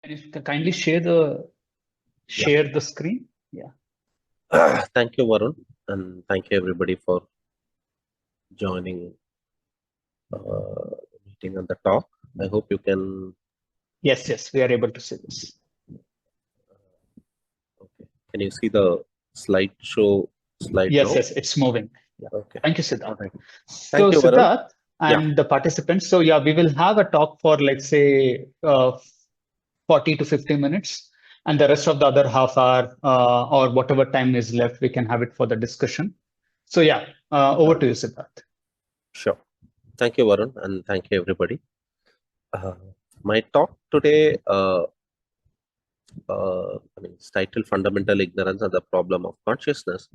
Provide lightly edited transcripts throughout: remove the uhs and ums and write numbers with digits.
And if you can kindly share Yeah. the screen. Yeah. Thank you, Varun, and thank you everybody for joining the meeting and the talk. I hope you can. Yes, we are able to see this. Okay. Can you see the slide now? Yes, it's moving. Yeah. Okay. Thank you, All Siddharth. right. So Thank you, Varun. Siddharth Yeah. and the participants. So yeah, we will have a talk for let's say 40 to 50 minutes, and the rest of the other half hour or whatever time is left, we can have it for the discussion. So yeah, over to you, Siddharth. Sure. Thank you, Varun, and thank you, everybody. Uh, my talk today, it's titled Fundamental Ignorance and the Problem of Consciousness.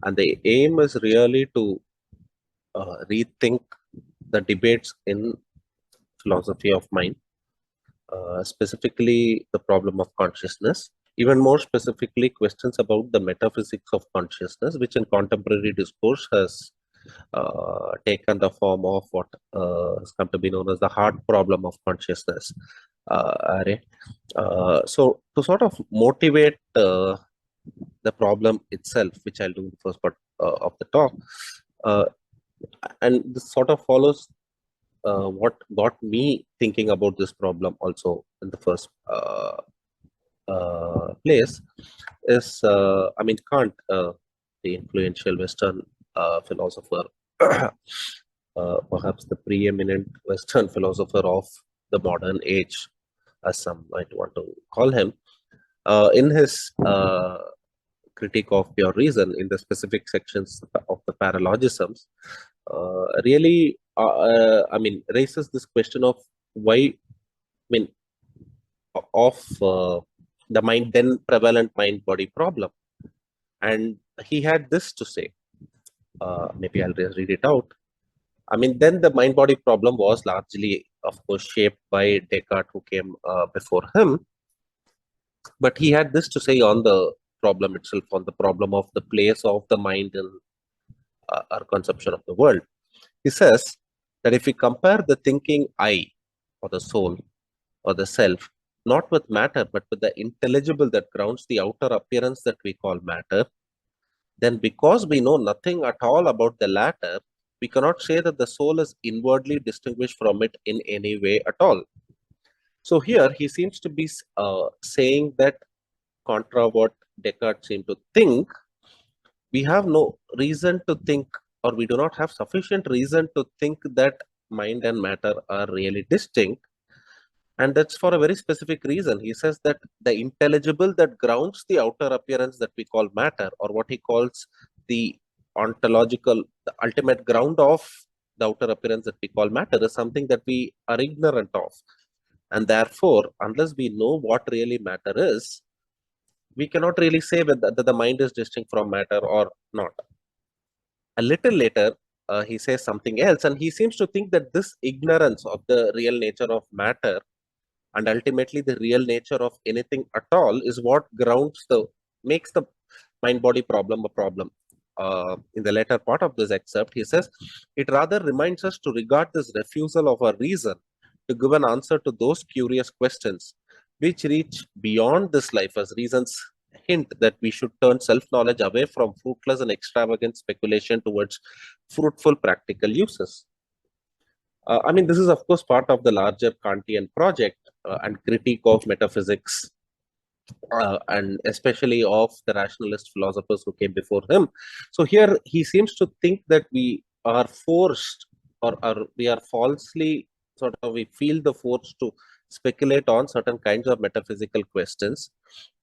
And the aim is really to rethink the debates in philosophy of mind, specifically the problem of consciousness, even more specifically, questions about the metaphysics of consciousness, which in contemporary discourse has taken the form of what has come to be known as the hard problem of consciousness. Right? So, to sort of motivate the problem itself, which I'll do in the first part of the talk, uh, and this sort of follows what got me thinking about this problem also in the first place is, Kant, the influential Western philosopher, perhaps the preeminent Western philosopher of the modern age, as some might want to call him, in his critique of pure reason in the specific sections of the Paralogisms, really, raises this question of why, of the mind, then prevalent mind-body problem. And he had this to say, maybe I'll just read it out. Then the mind-body problem was largely, of course, shaped by Descartes, who came before him. But he had this to say on the problem itself, on the problem of the place of the mind in our conception of the world. He says that if we compare the thinking I, or the soul, or the self, not with matter, but with the intelligible that grounds the outer appearance that we call matter, then because we know nothing at all about the latter, we cannot say that the soul is inwardly distinguished from it in any way at all. So here he seems to be saying that, contra what Descartes seemed to think, we have no reason to think, or we do not have sufficient reason to think that mind and matter are really distinct. And that's for a very specific reason. He says that the intelligible that grounds the outer appearance that we call matter, or what he calls the ontological, the ultimate ground of the outer appearance that we call matter, is something that we are ignorant of. And therefore, unless we know what really matter is, we cannot really say whether that the mind is distinct from matter or not. A little later, he says something else, and he seems to think that this ignorance of the real nature of matter, and ultimately the real nature of anything at all, is what makes the mind body problem a problem. In the later part of this excerpt, he says it rather reminds us to regard this refusal of our reason to give an answer to those curious questions which reach beyond this life as reasons hint that we should turn self-knowledge away from fruitless and extravagant speculation towards fruitful practical uses. This is, of course, part of the larger Kantian project and critique of metaphysics, and especially of the rationalist philosophers who came before him. So here he seems to think that we are forced, or we are falsely, we feel the force to speculate on certain kinds of metaphysical questions,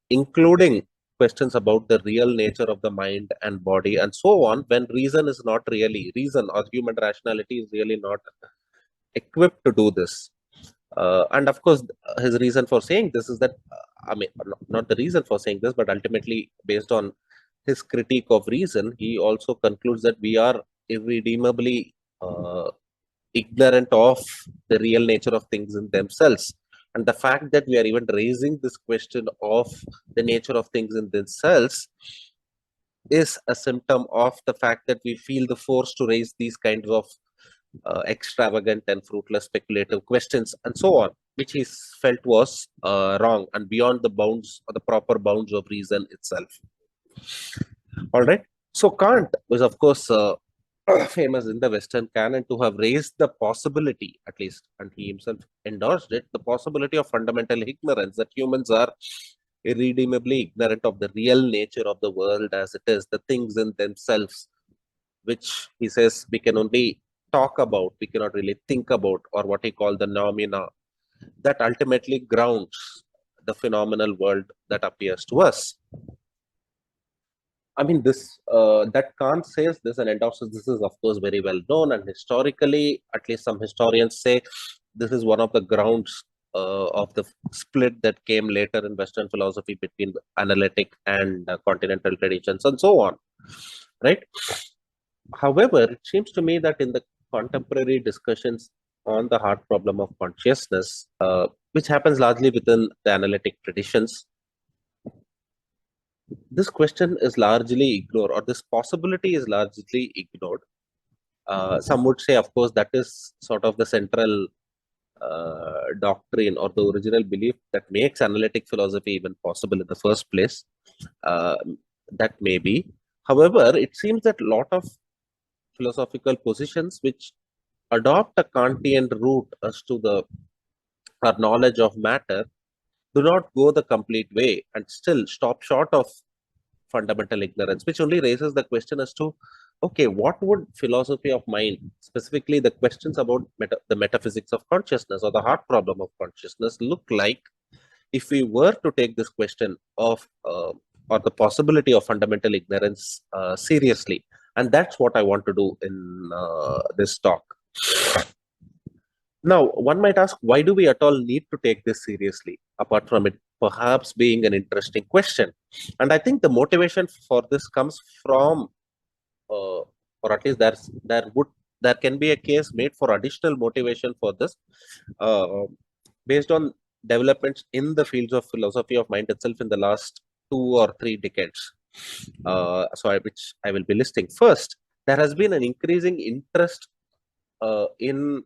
including questions about the real nature of the mind and body and so on, when reason is not really, reason or human rationality is really not equipped to do this. And of course, his reason for saying this is that, not the reason for saying this, but ultimately based on his critique of reason, he also concludes that we are irredeemably ignorant of the real nature of things in themselves. And the fact that we are even raising this question of the nature of things in themselves is a symptom of the fact that we feel the force to raise these kinds of extravagant and fruitless speculative questions and so on. which he felt was wrong and beyond the bounds or the proper bounds of reason itself. All right. So Kant was, of course, famous in the Western canon to have raised the possibility, at least, and he himself endorsed it, the possibility of fundamental ignorance, that humans are irredeemably ignorant of the real nature of the world as it is, the things in themselves, which he says we can only talk about, we cannot really think about, or what he called the nomina, that ultimately grounds the phenomenal world that appears to us. I mean, this that Kant says this and endorses this is, of course, very well known, and historically, at least some historians say, this is one of the grounds of the split that came later in Western philosophy between analytic and continental traditions, and so on. Right. However, it seems to me that in the contemporary discussions on the hard problem of consciousness, which happens largely within the analytic traditions, this question is largely ignored, or this possibility is largely ignored. Some would say, of course, that is sort of the central doctrine or the original belief that makes analytic philosophy even possible in the first place. That may be. However, it seems that a lot of philosophical positions which adopt a Kantian route as to the our knowledge of matter do not go the complete way and still stop short of fundamental ignorance, which only raises the question as to, okay, what would philosophy of mind, specifically the questions about the metaphysics of consciousness or the hard problem of consciousness, look like if we were to take this question of or the possibility of fundamental ignorance seriously. And that's what I want to do in this talk. Now, one might ask, why do we at all need to take this seriously, apart from it perhaps being an interesting question? And I think the motivation for this comes from, or at least there can be a case made for additional motivation for this, based on developments in the fields of philosophy of mind itself in the last 2 or 3 decades. Which I will be listing. First, there has been an increasing interest in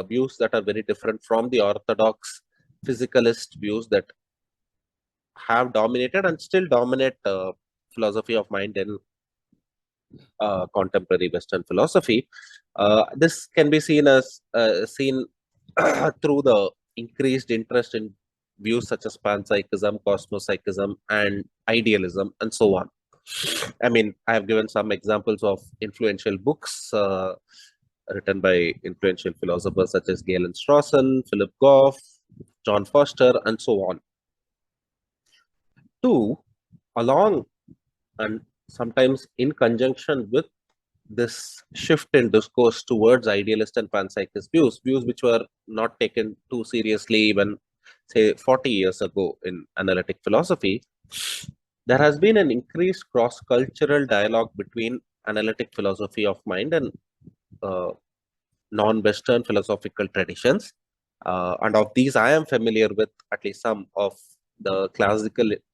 views that are very different from the orthodox physicalist views that have dominated and still dominate philosophy of mind in contemporary Western philosophy. This can be seen through the increased interest in views such as panpsychism, cosmopsychism, and idealism, and so on. I mean, I have given some examples of influential books written by influential philosophers such as Galen Strassel, Philip Goff, John Foster, and so on. Two, along and sometimes in conjunction with this shift in discourse towards idealist and panpsychist views which were not taken too seriously even, say, 40 years ago in analytic philosophy, there has been an increased cross-cultural dialogue between analytic philosophy of mind and non-Western philosophical traditions. And of these, I am familiar with at least some of the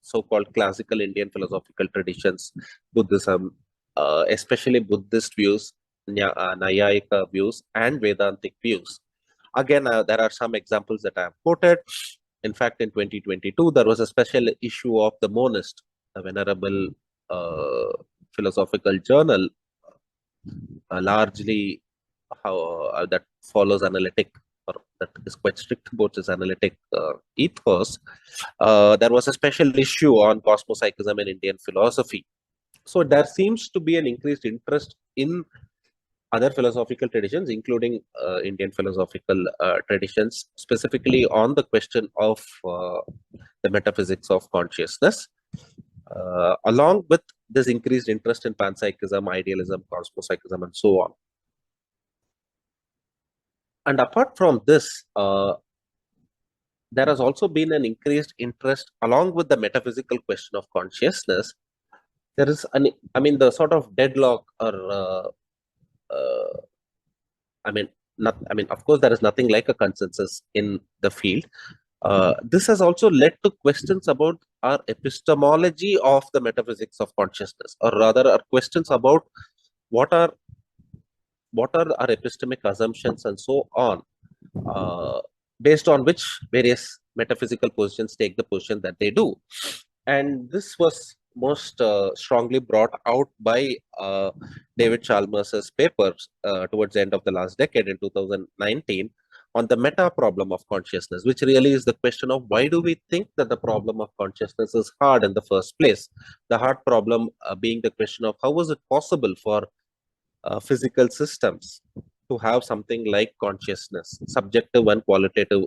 so-called classical Indian philosophical traditions, Buddhism, especially Buddhist views, Nayayika views, and Vedantic views. Again, there are some examples that I have quoted. In fact, in 2022, there was a special issue of The Monist, a venerable philosophical journal, largely that follows analytic, or that is quite strict about its analytic ethos. There was a special issue on cosmopsychism in Indian philosophy. So there seems to be an increased interest in other philosophical traditions, including Indian philosophical traditions, specifically on the question of the metaphysics of consciousness, along with this increased interest in panpsychism, idealism, cosmopsychism, and so on. And apart from this, there has also been an increased interest along with the metaphysical question of consciousness. There is the sort of deadlock, or of course, there is nothing like a consensus in the field. This has also led to questions about our epistemology of the metaphysics of consciousness, or rather, are questions about what are our epistemic assumptions and so on. based on which various metaphysical positions take the position that they do. And this was most strongly brought out by David Chalmers's papers towards the end of the last decade in 2019 on the meta problem of consciousness, which really is the question of why do we think that the problem of consciousness is hard in the first place? The hard problem being the question of how is it possible for physical systems to have something like consciousness, subjective and qualitative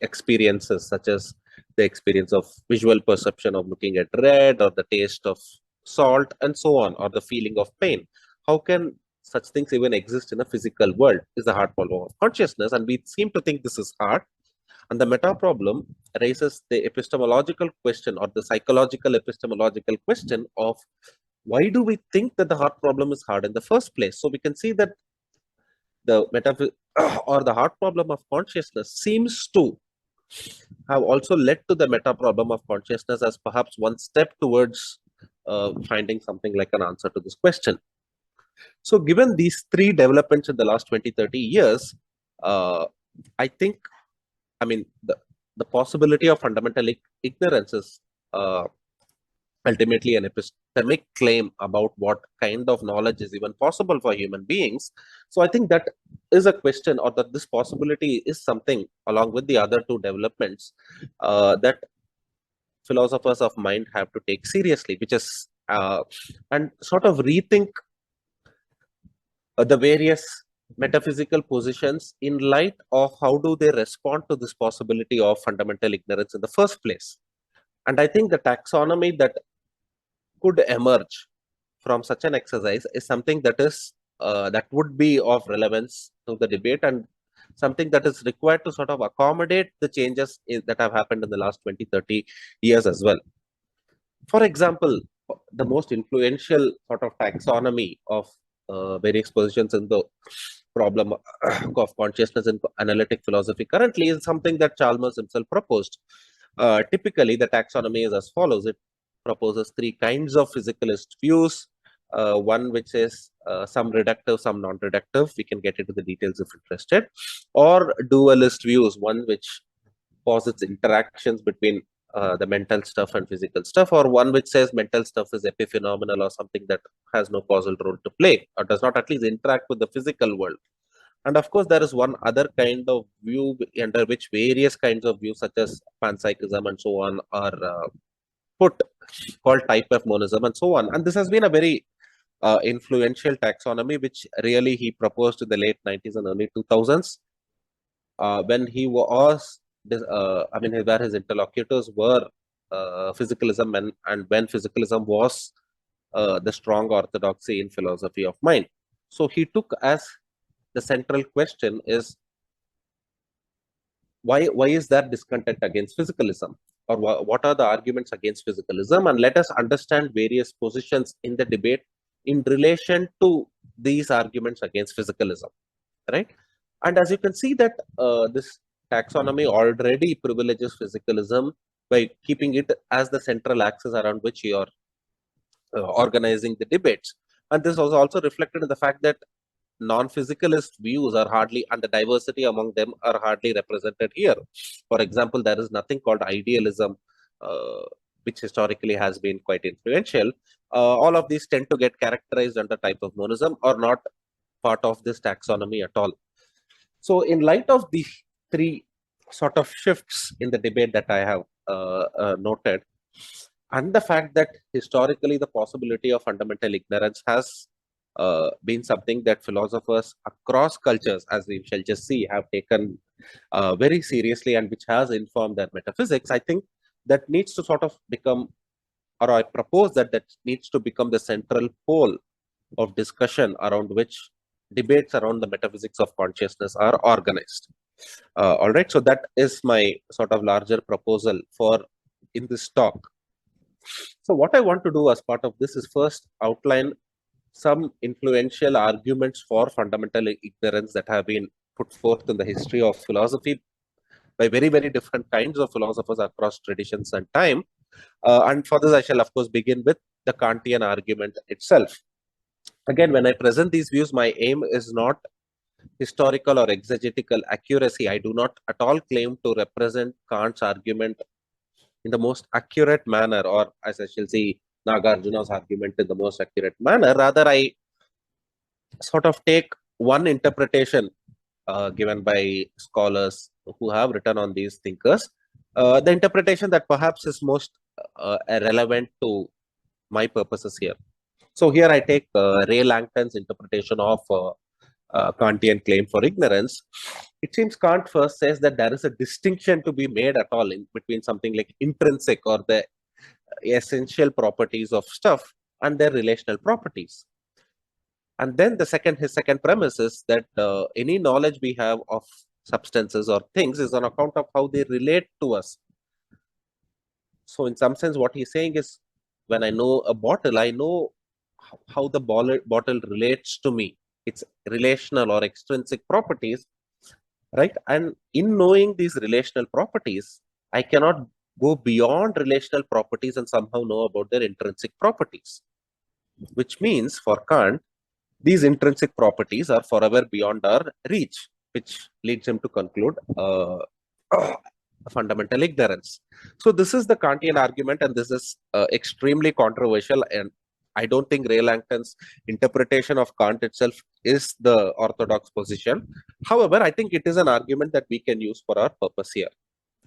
experiences, such as the experience of visual perception of looking at red or the taste of salt and so on, or the feeling of pain. How can such things even exist in a physical world is the hard problem of consciousness, and we seem to think this is hard. And the meta problem raises the epistemological question or the psychological epistemological question of why do we think that the hard problem is hard in the first place? So we can see that the or the hard problem of consciousness seems to have also led to the meta problem of consciousness as perhaps one step towards finding something like an answer to this question. So given these three developments in the last 20, 30 years, I think, I mean, the possibility of fundamental ignorance is ultimately an epistemic claim about what kind of knowledge is even possible for human beings. So I think that is a question, or that this possibility is something, along with the other two developments, that philosophers of mind have to take seriously, which is and sort of rethink the various metaphysical positions in light of how do they respond to this possibility of fundamental ignorance in the first place. And I think the taxonomy that could emerge from such an exercise is something that is that would be of relevance to the debate, and something that is required to sort of accommodate the changes that have happened in the last 20, 30 years as well. For example, the most influential sort of taxonomy of various positions in the problem of consciousness in analytic philosophy currently is something that Chalmers himself proposed. Typically, the taxonomy is as follows. It proposes three kinds of physicalist views. One which is some reductive, some non-reductive. We can get into the details if interested. Or dualist views, one which posits interactions between the mental stuff and physical stuff, or one which says mental stuff is epiphenomenal or something that has no causal role to play, or does not at least interact with the physical world. And of course, there is one other kind of view under which various kinds of views, such as panpsychism and so on, are put, called type F monism and so on. And this has been a very influential taxonomy, which really he proposed in the late 90s and early 2000s, when he was, I mean, where his interlocutors were physicalism, and when physicalism was the strong orthodoxy in philosophy of mind. So he took as the central question is why is there discontent against physicalism, or what are the arguments against physicalism, and let us understand various positions in the debate in relation to these arguments against physicalism, right? And as you can see that this taxonomy already privileges physicalism by keeping it as the central axis around which you are organizing the debates. And this was also reflected in the fact that non-physicalist views are hardly, and the diversity among them are hardly represented here. For example, there is nothing called idealism, which historically has been quite influential. All of these tend to get characterized under type of monism, or not part of this taxonomy at all. So in light of the three sort of shifts in the debate that I have noted, and the fact that historically the possibility of fundamental ignorance has been something that philosophers across cultures, as we shall just see, have taken very seriously, and which has informed their metaphysics, I think that needs to sort of become, or I propose that needs to become the central pole of discussion around which debates around the metaphysics of consciousness are organized. All right, so that is my sort of larger proposal for in this talk. So what I want to do as part of this is first outline some influential arguments for fundamental ignorance that have been put forth in the history of philosophy by very, very different kinds of philosophers across traditions and time. And for this, I shall, of course, begin with the Kantian argument itself. Again, when I present these views, my aim is not historical or exegetical accuracy, I do not at all claim to represent Kant's argument in the most accurate manner, or as I shall say, Nagarjuna's argument in the most accurate manner. Rather, I sort of take one interpretation given by scholars who have written on these thinkers, the interpretation that perhaps is most relevant to my purposes here. So here I take Ray Langton's interpretation of Kantian claim for ignorance. It seems Kant first says that there is a distinction to be made at all in between something like intrinsic or the essential properties of stuff and their relational properties. And then his second premise is that any knowledge we have of substances or things is on account of how they relate to us. So in some sense, what he's saying is, when I know a bottle, I know how the bottle relates to me, its relational or extrinsic properties, right? And in knowing these relational properties, I cannot go beyond relational properties and somehow know about their intrinsic properties, which means for Kant, these intrinsic properties are forever beyond our reach, which leads him to conclude fundamental ignorance. So this is the Kantian argument, and this is extremely controversial, and I don't think Ray Langton's interpretation of Kant itself is the orthodox position. However, I think it is an argument that we can use for our purpose here.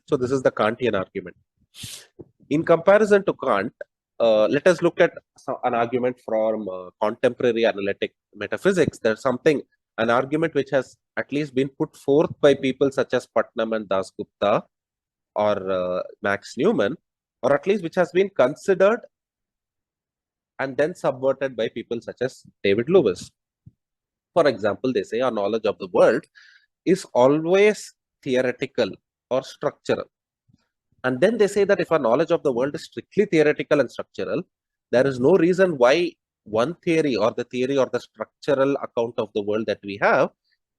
So this is the Kantian argument. In comparison to Kant, let us look at an argument from contemporary analytic metaphysics. There's an argument which has at least been put forth by people such as Putnam and Dasgupta or Max Newman, or at least which has been considered and then subverted by people such as David Lewis. For example, they say our knowledge of the world is always theoretical or structural. And then they say that if our knowledge of the world is strictly theoretical and structural, there is no reason why one theory or the structural account of the world that we have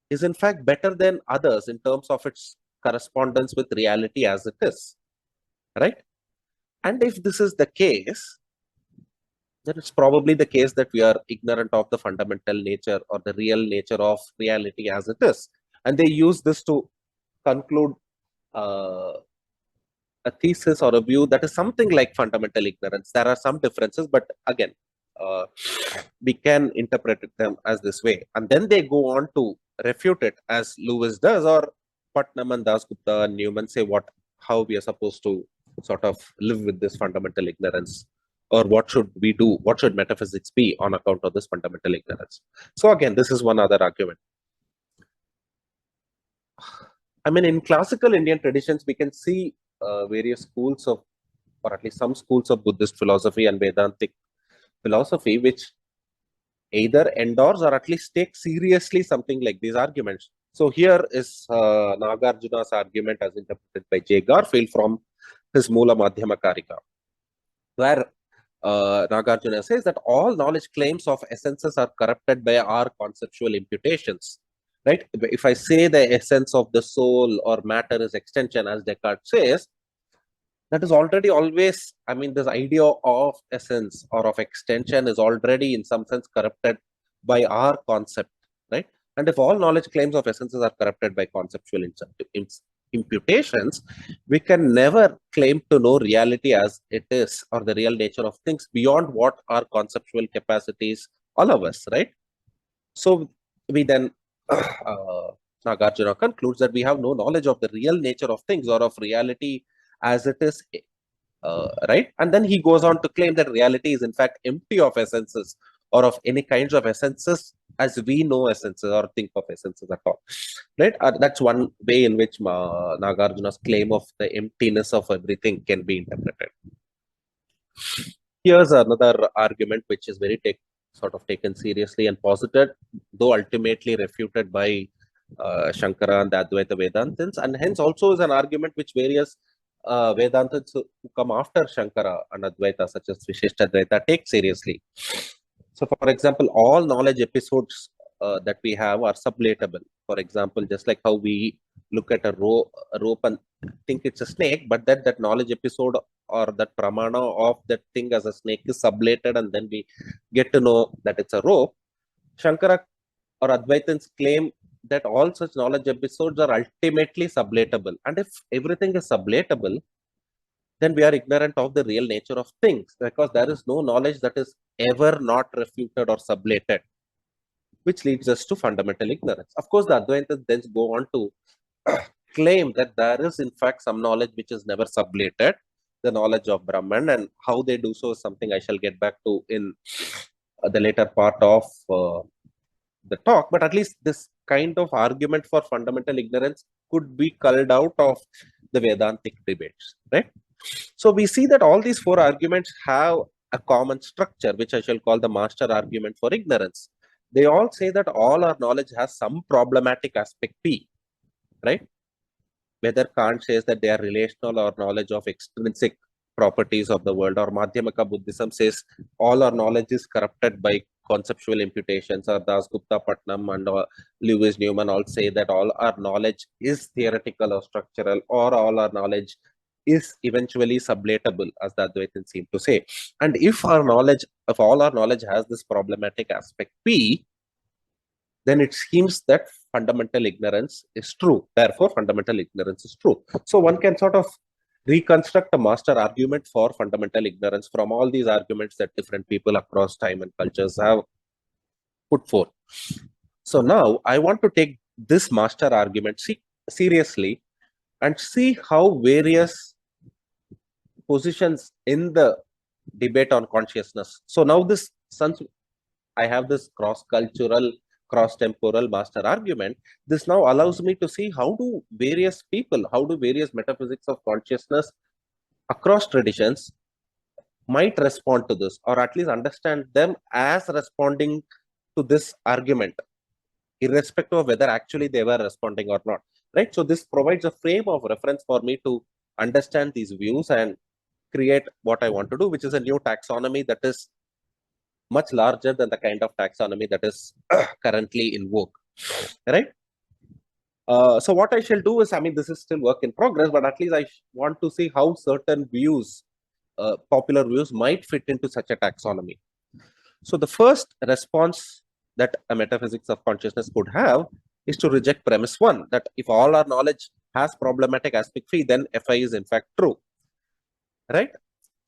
is in fact better than others in terms of its correspondence with reality as it is, right? And if this is the case, then it's probably the case that we are ignorant of the fundamental nature or the real nature of reality as it is. And they use this to conclude a thesis or a view that is something like fundamental ignorance. There are some differences, but again, we can interpret them as this way. And then they go on to refute it as Lewis does, or Putnam and Dasgupta and Newman say how we are supposed to sort of live with this fundamental ignorance, or what should we do, what should metaphysics be on account of this fundamental ignorance. So again, this is one other argument. I mean, in classical Indian traditions, we can see various schools of, or at least some schools of Buddhist philosophy and Vedantic philosophy, which either endorse or at least take seriously something like these arguments. So here is Nagarjuna's argument as interpreted by J. Garfield from his Mula Madhyama Karika, where Nagarjuna says that all knowledge claims of essences are corrupted by our conceptual imputations, right? If I say the essence of the soul or matter is extension, as Descartes says, that is already always, I mean, this idea of essence or of extension is already in some sense corrupted by our concept, right? And if all knowledge claims of essences are corrupted by conceptual imputations, we can never claim to know reality as it is or the real nature of things beyond what our conceptual capacities allow us, right? So we then, Nagarjuna concludes that we have no knowledge of the real nature of things or of reality as it is, right? And then he goes on to claim that reality is in fact empty of essences or of any kinds of essences as we know essences or think of essences at all, right? That's one way in which Nagarjuna's claim of the emptiness of everything can be interpreted. Here's another argument which is very sort of taken seriously and posited, though ultimately refuted by Shankara and the Advaita Vedantins, and hence also is an argument which various Vedantins who come after Shankara and Advaita, such as Vishishta Advaita, take seriously. So, for example, all knowledge episodes that we have are sublatable. For example, just like how we look at a rope and think it's a snake, but that knowledge episode or that pramana of that thing as a snake is sublated, and then we get to know that it's a rope. Shankara or Advaitans claim that all such knowledge episodes are ultimately sublatable. And if everything is sublatable, then we are ignorant of the real nature of things, because there is no knowledge that is ever not refuted or sublated, which leads us to fundamental ignorance. Of course, the Advaitins then go on to claim that there is in fact some knowledge which is never sublated, the knowledge of Brahman, and how they do so is something I shall get back to in the later part of the talk. But at least this kind of argument for fundamental ignorance could be culled out of the Vedantic debates, right? So we see that all these four arguments have a common structure, which I shall call the master argument for ignorance. They all say that all our knowledge has some problematic aspect P, right? Whether Kant says that they are relational or knowledge of extrinsic properties of the world, or Madhyamaka Buddhism says all our knowledge is corrupted by conceptual imputations, or Dasgupta Patnam and Lewis Newman all say that all our knowledge is theoretical or structural, or all our knowledge is eventually sublatable, as the Advaitins seem to say. And if all our knowledge has this problematic aspect P, then it seems that fundamental ignorance is true. Therefore, fundamental ignorance is true. So one can sort of reconstruct a master argument for fundamental ignorance from all these arguments that different people across time and cultures have put forth. So now I want to take this master argument seriously and see how various positions in the debate on consciousness. So now this, since I have this cross-cultural, cross-temporal master argument, this now allows me to see how do various people, how do various metaphysics of consciousness across traditions might respond to this, or at least understand them as responding to this argument, irrespective of whether actually they were responding or not, right? So this provides a frame of reference for me to understand these views and create what I want to do, which is a new taxonomy that is much larger than the kind of taxonomy that is currently in vogue, right? So what I shall do is, I mean, this is still work in progress, but at least I want to see how certain views, popular views, might fit into such a taxonomy. So the first response that a metaphysics of consciousness could have is to reject premise one, that if all our knowledge has problematic aspect phi, then Fi is in fact true, right?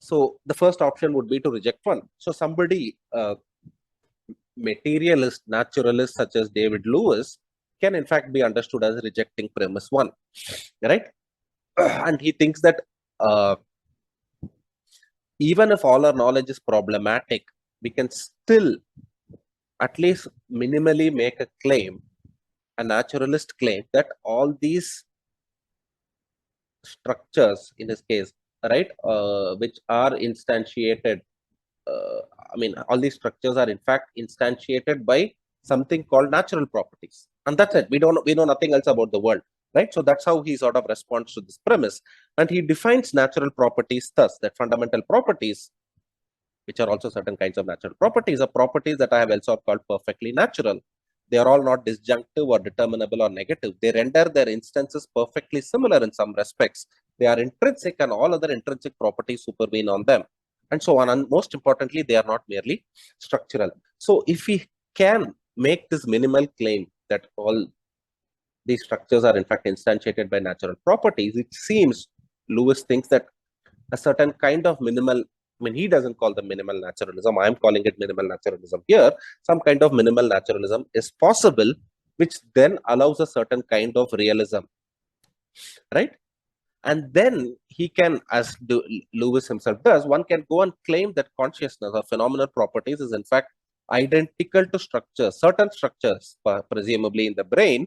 So the first option would be to reject one. So somebody, materialist, naturalist such as David Lewis, can in fact be understood as rejecting premise one, right? And he thinks that even if all our knowledge is problematic, we can still at least minimally make a claim, a naturalist claim, that all these structures, in this case, right, which are instantiated, I mean, all these structures are in fact instantiated by something called natural properties, and that's it. We know nothing else about the world, right? So that's how he sort of responds to this premise, and he defines natural properties thus: that fundamental properties, which are also certain kinds of natural properties, are properties that I have also called perfectly natural. They are all not disjunctive or determinable or negative. They render their instances perfectly similar in some respects. They are intrinsic, and all other intrinsic properties supervene on them, and so on. And most importantly, they are not merely structural. So if we can make this minimal claim that all these structures are in fact instantiated by natural properties, it seems Lewis thinks that a certain kind of minimal, I mean, he doesn't call them minimal naturalism, I'm calling it minimal naturalism here. Some kind of minimal naturalism is possible, which then allows a certain kind of realism, right? And then he can, as Lewis himself does, one can go and claim that consciousness or phenomenal properties is in fact identical to structures, certain structures, presumably in the brain,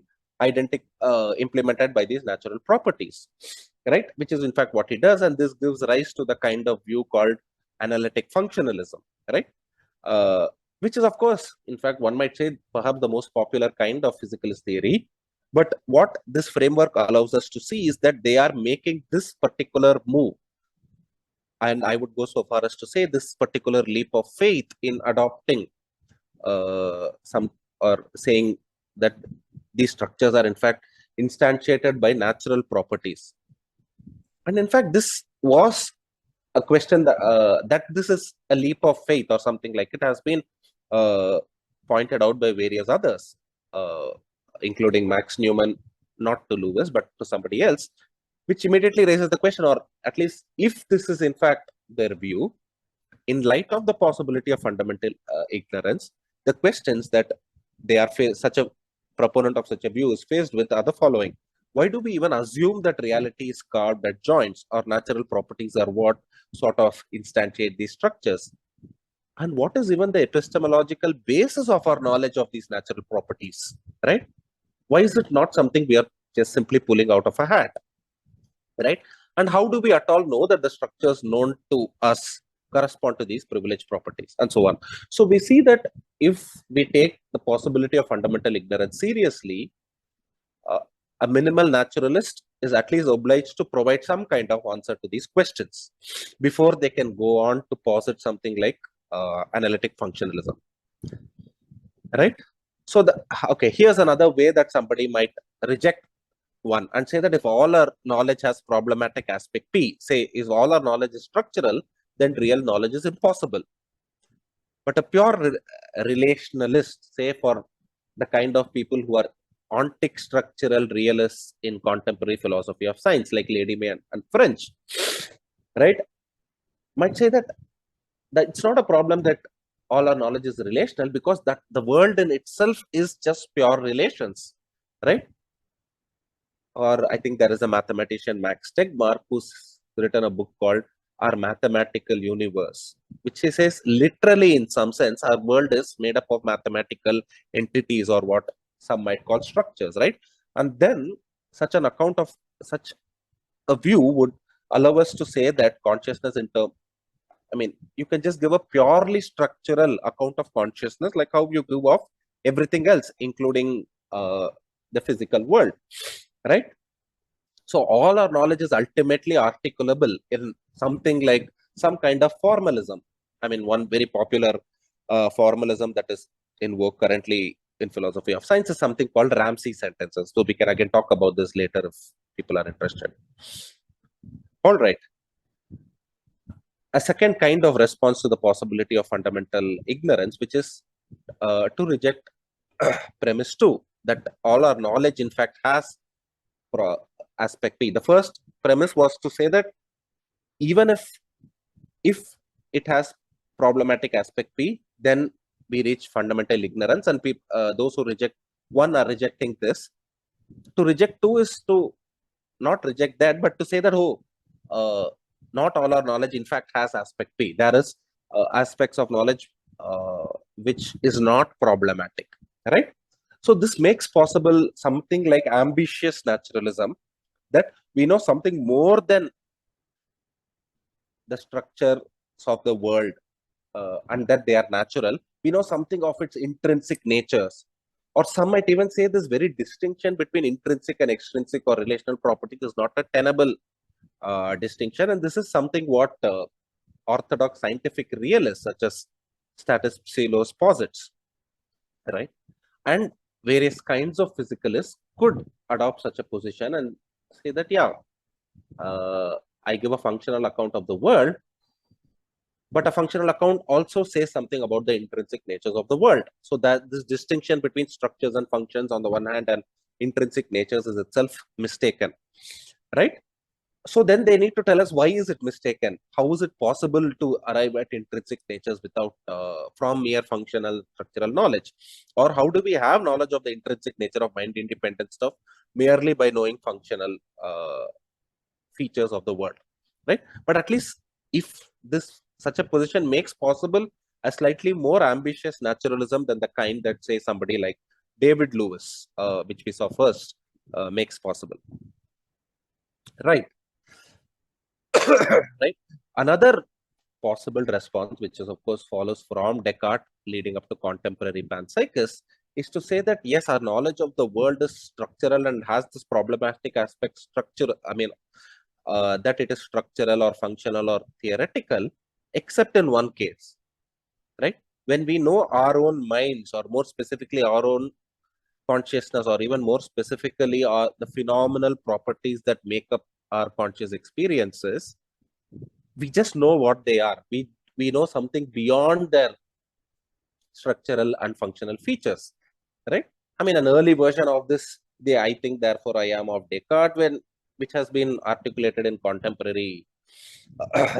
implemented by these natural properties, right? Which is in fact what he does, and this gives rise to the kind of view called analytic functionalism, right? Which is, of course, in fact, one might say perhaps the most popular kind of physicalist theory. But what this framework allows us to see is that they are making this particular move, and I would go so far as to say this particular leap of faith in adopting some, or saying that these structures are in fact instantiated by natural properties. And in fact, this was a question that this is a leap of faith or something like it has been pointed out by various others. including Max Newman, not to Lewis, but to somebody else, which immediately raises the question, or at least if this is in fact their view, in light of the possibility of fundamental ignorance, the questions that they are such a proponent of such a view is faced with are the following. Why do we even assume that reality is carved at joints, or natural properties are what sort of instantiate these structures? And what is even the epistemological basis of our knowledge of these natural properties, right? Why is it not something we are just simply pulling out of a hat, right? And how do we at all know that the structures known to us correspond to these privileged properties, and so on? So we see that if we take the possibility of fundamental ignorance seriously, a minimal naturalist is at least obliged to provide some kind of answer to these questions before they can go on to posit something like analytic functionalism, right? So okay, here's another way that somebody might reject one and say that if all our knowledge has problematic aspect P, say if all our knowledge is structural, then real knowledge is impossible. But a pure relationalist, say for the kind of people who are ontic structural realists in contemporary philosophy of science, like Lady May and French, right, might say that it's not a problem that all our knowledge is relational, because that the world in itself is just pure relations, right? Or I think there is a mathematician, Max Tegmark, who's written a book called Our Mathematical Universe, which he says literally in some sense our world is made up of mathematical entities, or what some might call structures, right? And then such an account of such a view would allow us to say that consciousness in term, I mean, you can just give a purely structural account of consciousness, like how you give of everything else, including the physical world, right? So all our knowledge is ultimately articulable in something like some kind of formalism. I mean, one very popular formalism that is in vogue currently in philosophy of science is something called Ramsey sentences. So we can again talk about this later if people are interested. All right. A second kind of response to the possibility of fundamental ignorance, which is to reject premise 2, that all our knowledge in fact has aspect P. The first premise was to say that even if it has problematic aspect P, then we reach fundamental ignorance, and those who reject one are rejecting this. To reject two is to not reject that, but to say that not all our knowledge in fact has aspect P. There is aspects of knowledge which is not problematic, right? So this makes possible something like ambitious naturalism, that we know something more than the structures of the world and that they are natural. We know something of its intrinsic natures, or some might even say this very distinction between intrinsic and extrinsic or relational property is not a tenable distinction, and this is something what orthodox scientific realists such as Status Psilos posits, right? And various kinds of physicalists could adopt such a position and say that, yeah, I give a functional account of the world, but a functional account also says something about the intrinsic natures of the world. So that this distinction between structures and functions on the one hand and intrinsic natures is itself mistaken, right? So then they need to tell us, why is it mistaken? How is it possible to arrive at intrinsic natures without from mere functional structural knowledge? Or how do we have knowledge of the intrinsic nature of mind independent stuff merely by knowing functional features of the world, right? But at least if such a position makes possible a slightly more ambitious naturalism than the kind that, say, somebody like David Lewis, which we saw first, makes possible, right? Right. Another possible response, which is of course follows from Descartes leading up to contemporary panpsychists, is to say that yes, our knowledge of the world is structural and has this problematic aspect structure. I mean, that it is structural or functional or theoretical, except in one case, right? When we know our own minds, or more specifically our own consciousness, or even more specifically the phenomenal properties that make up our conscious experiences, we just know what they are. We know something beyond their structural and functional features, right? I mean, an early version of this, the I think, therefore I am of Descartes, which has been articulated in contemporary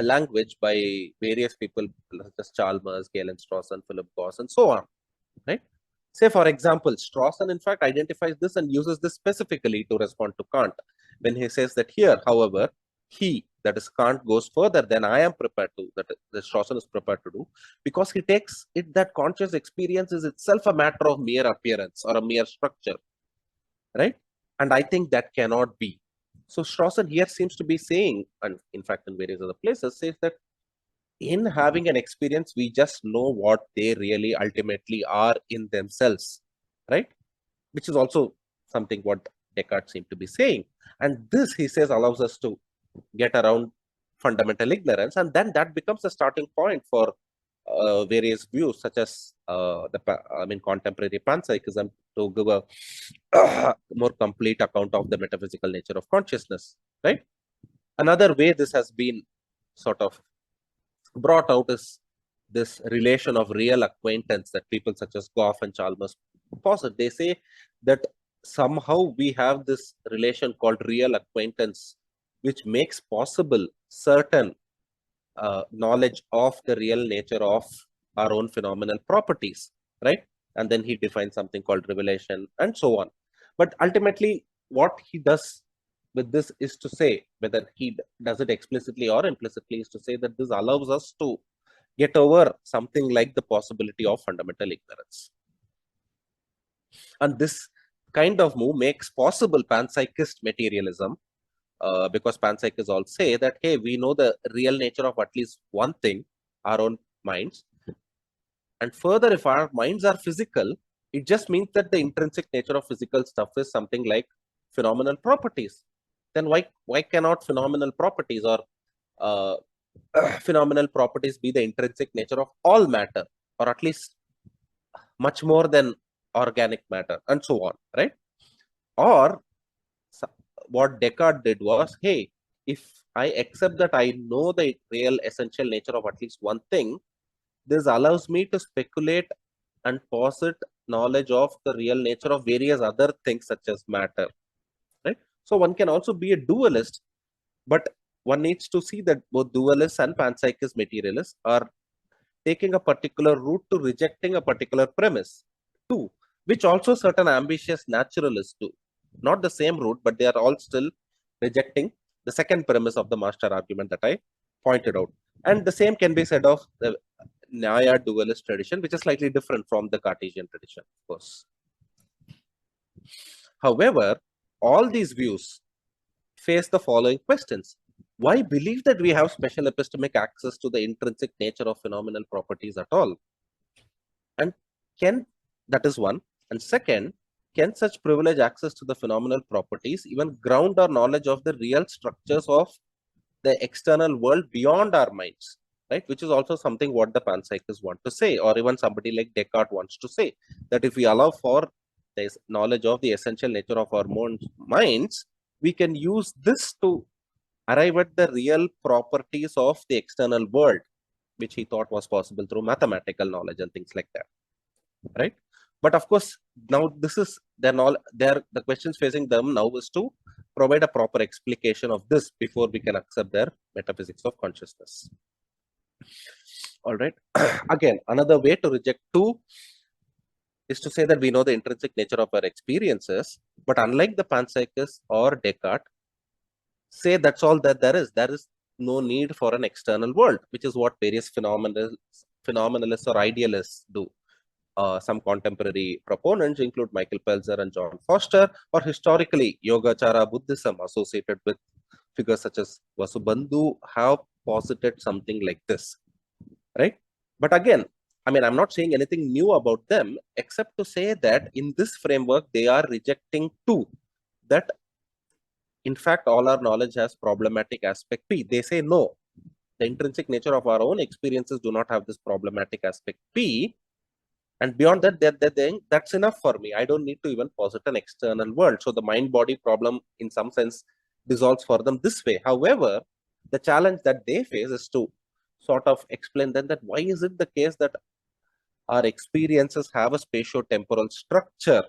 language by various people such as Chalmers, Galen Strawson, Philip Goss, and so on, right? Say, for example, Strawson, in fact, identifies this and uses this specifically to respond to Kant when he says that here, however, he, that is Kant, goes further than I am prepared to, that Strawson is prepared to do, because he takes it that conscious experience is itself a matter of mere appearance or a mere structure, right? And I think that cannot be. So Strawson here seems to be saying, and in fact in various other places, says that in having an experience, we just know what they really ultimately are in themselves, right? Which is also something what Descartes seemed to be saying. And this, he says, allows us to get around fundamental ignorance. And then that becomes a starting point for various views, such as contemporary panpsychism, to give a more complete account of the metaphysical nature of consciousness, right? Another way this has been sort of brought out is this relation of real acquaintance that people such as Goff and Chalmers posit. They say that somehow we have this relation called real acquaintance, which makes possible certain knowledge of the real nature of our own phenomenal properties, right? And then he defines something called revelation and so on. But ultimately, what he does with this is to say, whether he does it explicitly or implicitly, is to say that this allows us to get over something like the possibility of fundamental ignorance. And this kind of move makes possible panpsychist materialism, because panpsychists all say that, hey, we know the real nature of at least one thing, our own minds. And further, if our minds are physical, it just means that the intrinsic nature of physical stuff is something like phenomenal properties. Then why cannot phenomenal properties or phenomenal properties be the intrinsic nature of all matter, or at least much more than organic matter, and so on, right? Or what Descartes did was, hey, if I accept that I know the real essential nature of at least one thing, this allows me to speculate and posit knowledge of the real nature of various other things such as matter, right? So one can also be a dualist, but one needs to see that both dualists and panpsychist materialists are taking a particular route to rejecting a particular premise too, which also certain ambitious naturalists do. Not the same route, but they are all still rejecting the second premise of the master argument that I pointed out. And the same can be said of the Nyaya dualist tradition, which is slightly different from the Cartesian tradition, of course. However, all these views face the following questions. Why believe that we have special epistemic access to the intrinsic nature of phenomenal properties at all? And that is one. And second, can such privileged access to the phenomenal properties even ground our knowledge of the real structures of the external world beyond our minds, right? Which is also something what the panpsychists want to say, or even somebody like Descartes wants to say, that if we allow for this knowledge of the essential nature of our minds, we can use this to arrive at the real properties of the external world, which he thought was possible through mathematical knowledge and things like that, right? But of course, now this is the questions facing them now is to provide a proper explication of this before we can accept their metaphysics of consciousness. All right. Again, another way to reject two is to say that we know the intrinsic nature of our experiences, but unlike the panpsychists or Descartes, say that's all that there is. There is no need for an external world, which is what various phenomenalists or idealists do. Some contemporary proponents include Michael Pelzer and John Foster, or historically Yogacara Buddhism associated with figures such as Vasubandhu have posited something like this, right? But again, I mean, I'm not saying anything new about them, except to say that in this framework, they are rejecting two, that in fact, all our knowledge has problematic aspect P. They say no, the intrinsic nature of our own experiences do not have this problematic aspect P. And beyond that, they're saying that's enough for me. I don't need to even posit an external world. So the mind-body problem, in some sense, dissolves for them this way. However, the challenge that they face is to sort of explain then that why is it the case that our experiences have a spatio-temporal structure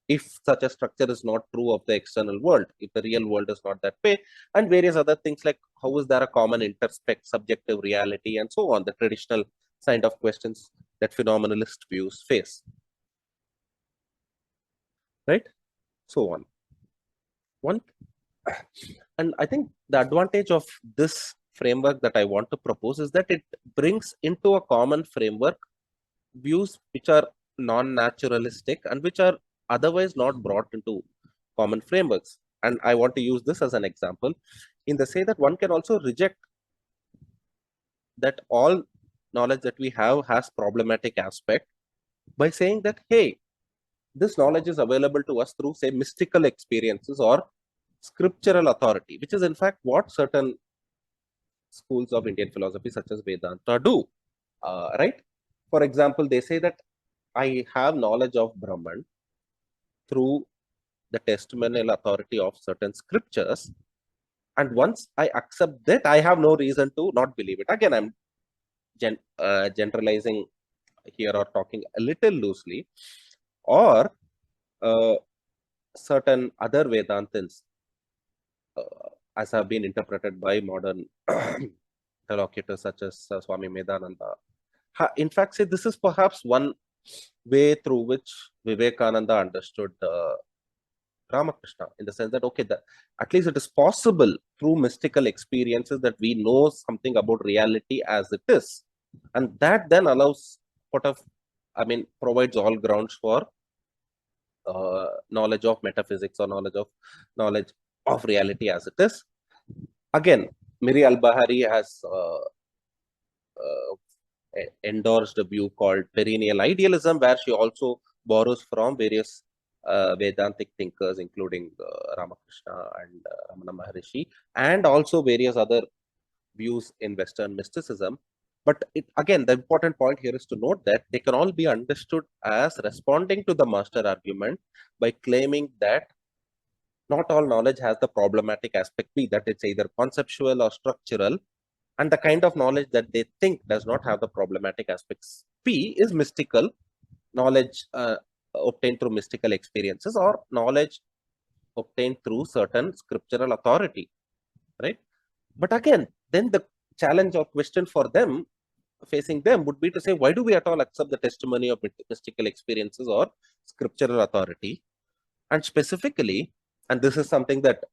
if such a structure is not true of the external world, if the real world is not that way, and various other things like how is there a common interspect subjective reality and so on, the traditional kind of questions that phenomenalist views face, right? So on. And I think the advantage of this framework that I want to propose is that it brings into a common framework views which are non-naturalistic and which are otherwise not brought into common frameworks. And I want to use this as an example in the say that one can also reject that all knowledge that we have has problematic aspect by saying that, hey, this knowledge is available to us through, say, mystical experiences or scriptural authority, which is in fact what certain schools of Indian philosophy such as Vedanta do, right? For example, they say that I have knowledge of Brahman through the testimonial authority of certain scriptures, and once I accept that, I have no reason to not believe it. Again, I'm generalizing here or talking a little loosely, or certain other Vedantins, as have been interpreted by modern interlocutors such as Swami Medananda. In fact, say this is perhaps one way through which Vivekananda understood Ramakrishna, in the sense that, okay, at least it is possible through mystical experiences that we know something about reality as it is. And that then allows provides all grounds for knowledge of metaphysics or knowledge of reality as it is. Again, Miri Al-Bahari has endorsed a view called perennial idealism, where she also borrows from various Vedantic thinkers, including Ramakrishna and Ramana Maharishi, and also various other views in Western mysticism. But again, the important point here is to note that they can all be understood as responding to the master argument by claiming that not all knowledge has the problematic aspect B, that it's either conceptual or structural, and the kind of knowledge that they think does not have the problematic aspects P is mystical knowledge obtained through mystical experiences or knowledge obtained through certain scriptural authority, right? But again, then the challenge or question for them, facing them, would be to say, why do we at all accept the testimony of mystical experiences or scriptural authority? And specifically, and this is something that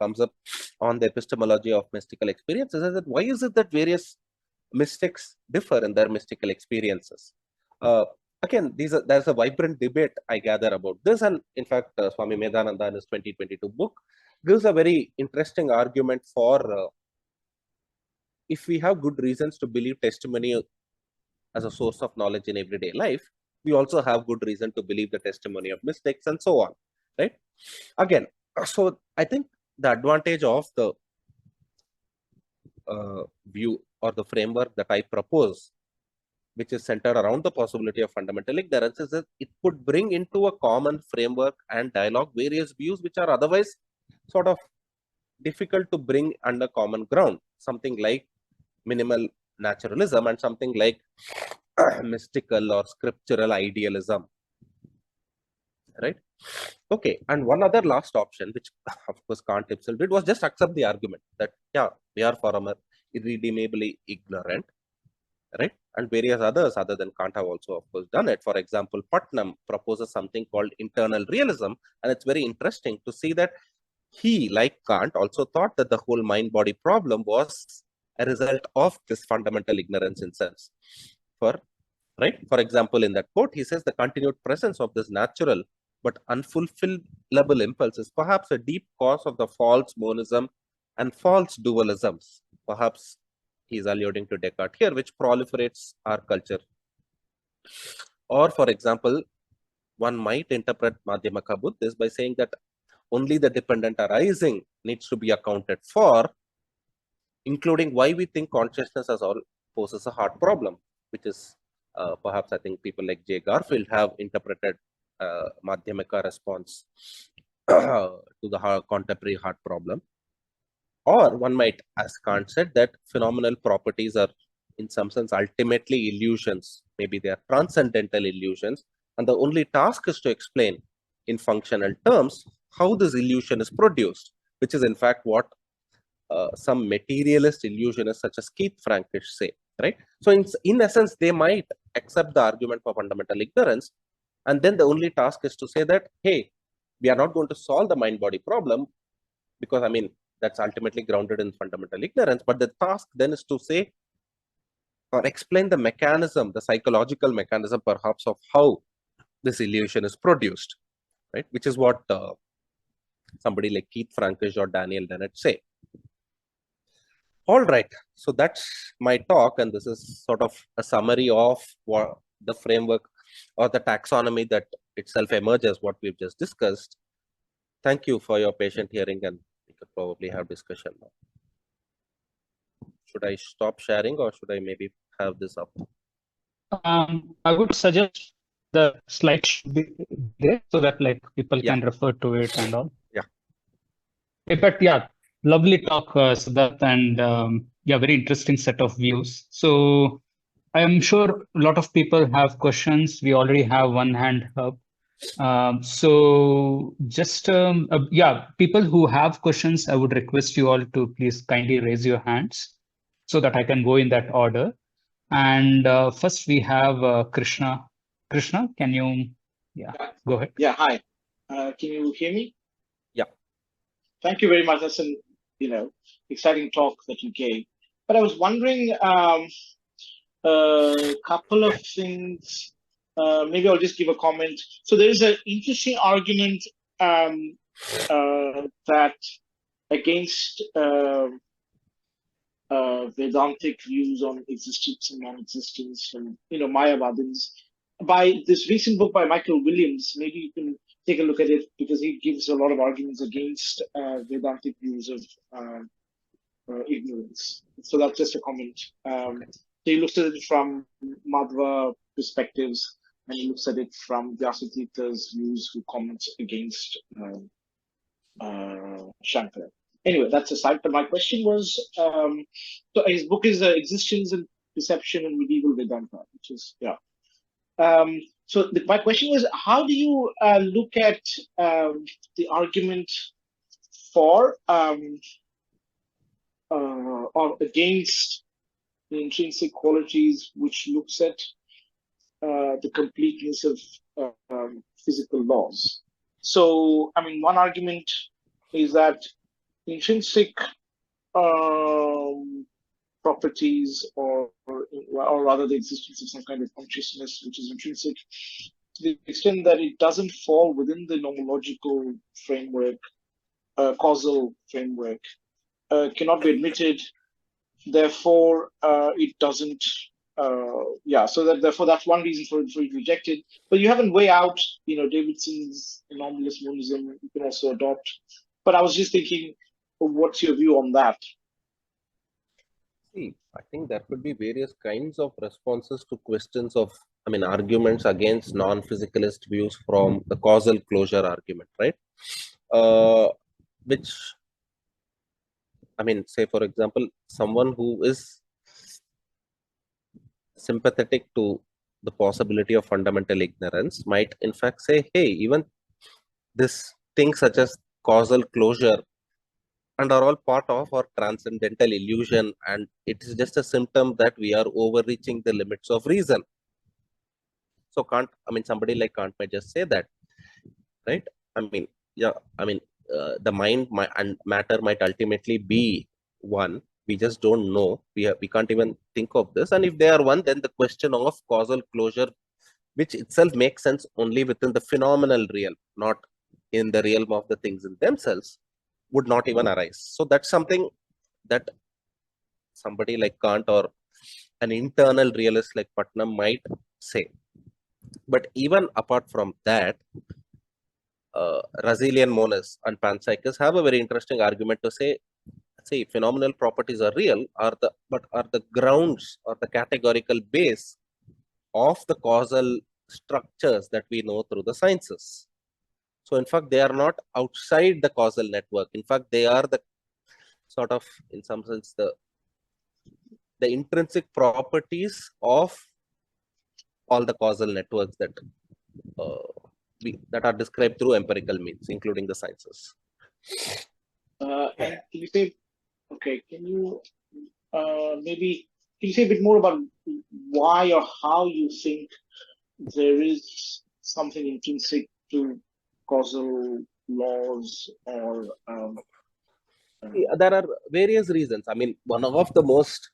comes up on the epistemology of mystical experiences, is that why is it that various mystics differ in their mystical experiences? Again, there's a vibrant debate, I gather, about this. And in fact, Swami Medananda in his 2022 book gives a very interesting argument for if we have good reasons to believe testimony as a source of knowledge in everyday life, we also have good reason to believe the testimony of mystics and so on, right? Again, so I think the advantage of the view or the framework that I propose, which is centered around the possibility of fundamental ignorance, is that it could bring into a common framework and dialogue various views which are otherwise sort of difficult to bring under common ground, something like minimal naturalism and something like mystical or scriptural idealism, right? Okay, and one other last option, which of course Kant himself did, was just accept the argument that, yeah, we are forever irredeemably ignorant, right? And various others other than Kant have also, of course, done it. For example, Putnam proposes something called internal realism, and it's very interesting to see that he, like Kant, also thought that the whole mind-body problem was a result of this fundamental ignorance in sense. Right? For example, in that quote, he says the continued presence of this natural but unfulfillable impulse is perhaps a deep cause of the false monism and false dualisms. Perhaps he's alluding to Descartes here, which proliferates our culture. Or, for example, one might interpret Madhyamaka Buddhist by saying that only the dependent arising needs to be accounted for, including why we think consciousness as all poses a heart problem, which is perhaps I think people like J. Garfield have interpreted Madhyamaka response to the contemporary heart problem. Or one might, as Kant said, that phenomenal properties are in some sense ultimately illusions. Maybe they are transcendental illusions, and the only task is to explain in functional terms how this illusion is produced, which is in fact what some materialist illusionists such as Keith Frankish say, right? So in essence, they might accept the argument for fundamental ignorance, and then the only task is to say that, hey, we are not going to solve the mind-body problem, because I mean, that's ultimately grounded in fundamental ignorance, but the task then is to say or explain the mechanism, the psychological mechanism perhaps of how this illusion is produced, right? Which is what somebody like Keith Frankish or Daniel Dennett say. All right, so that's my talk, and this is sort of a summary of what the framework or the taxonomy that itself emerges, what we've just discussed. Thank you for your patient hearing, and we could probably have discussion now. Should I stop sharing, or should I maybe have this up? I would suggest the slide should be there so that like people can refer to it and all. Yeah. But yeah, lovely talk, Siddharth, and yeah, very interesting set of views. So I am sure a lot of people have questions. We already have one hand up. So just yeah, people who have questions, I would request you all to please kindly raise your hands so that I can go in that order. And first we have Krishna. Krishna, can you, yeah, go ahead. Yeah, hi. Can you hear me? Yeah. Thank you very much. That's an exciting talk that you gave. But I was wondering a couple of things. Maybe I'll just give a comment. So there is an interesting argument that against Vedantic views on existence and non-existence from Mayavadins. By this recent book by Michael Williams, maybe you can take a look at it, because he gives a lot of arguments against Vedantic views of ignorance. So that's just a comment. So he looks at it from Madhva perspectives, and he looks at it from Vyasatirtha's views, who comments against Shankara. Anyway, that's aside. But my question was, so his book is Existence and Perception in Medieval Vedanta, which is, yeah. So my question was, how do you look at the argument for or against the intrinsic qualities, which looks at the completeness of physical laws? So, I mean, one argument is that intrinsic properties, or rather the existence of some kind of consciousness which is intrinsic, to the extent that it doesn't fall within the nomological framework, causal framework, cannot be admitted. Therefore, it doesn't. Yeah, so that therefore that's one reason for it rejected. But you haven't weighed out, Davidson's anomalous monism. You can also adopt. But I was just thinking, what's your view on that? See, I think there could be various kinds of responses to questions of, I mean, arguments against non-physicalist views from the causal closure argument, right? Which, I mean, say, for example, someone who is sympathetic to the possibility of fundamental ignorance might, in fact, say, hey, even this thing such as causal closure and are all part of our transcendental illusion, and it is just a symptom that we are overreaching the limits of reason. So Kant, I mean, somebody like Kant might just say that, right? I mean, yeah, I mean, the mind and matter might ultimately be one. We just don't know. We can't even think of this. And if they are one, then the question of causal closure, which itself makes sense only within the phenomenal realm, not in the realm of the things in themselves, would not even arise. So that's something that somebody like Kant or an internal realist like Putnam might say. But even apart from that, Razilian monists and panpsychists have a very interesting argument to say, phenomenal properties are real, but are the grounds or the categorical base of the causal structures that we know through the sciences. So in fact, they are not outside the causal network. In fact, they are the sort of, in some sense, the intrinsic properties of all the causal networks that that are described through empirical means, including the sciences. And can you say, okay, can you maybe can you say a bit more about why or how you think there is something intrinsic to causal laws, or There are various reasons. I mean, one of the most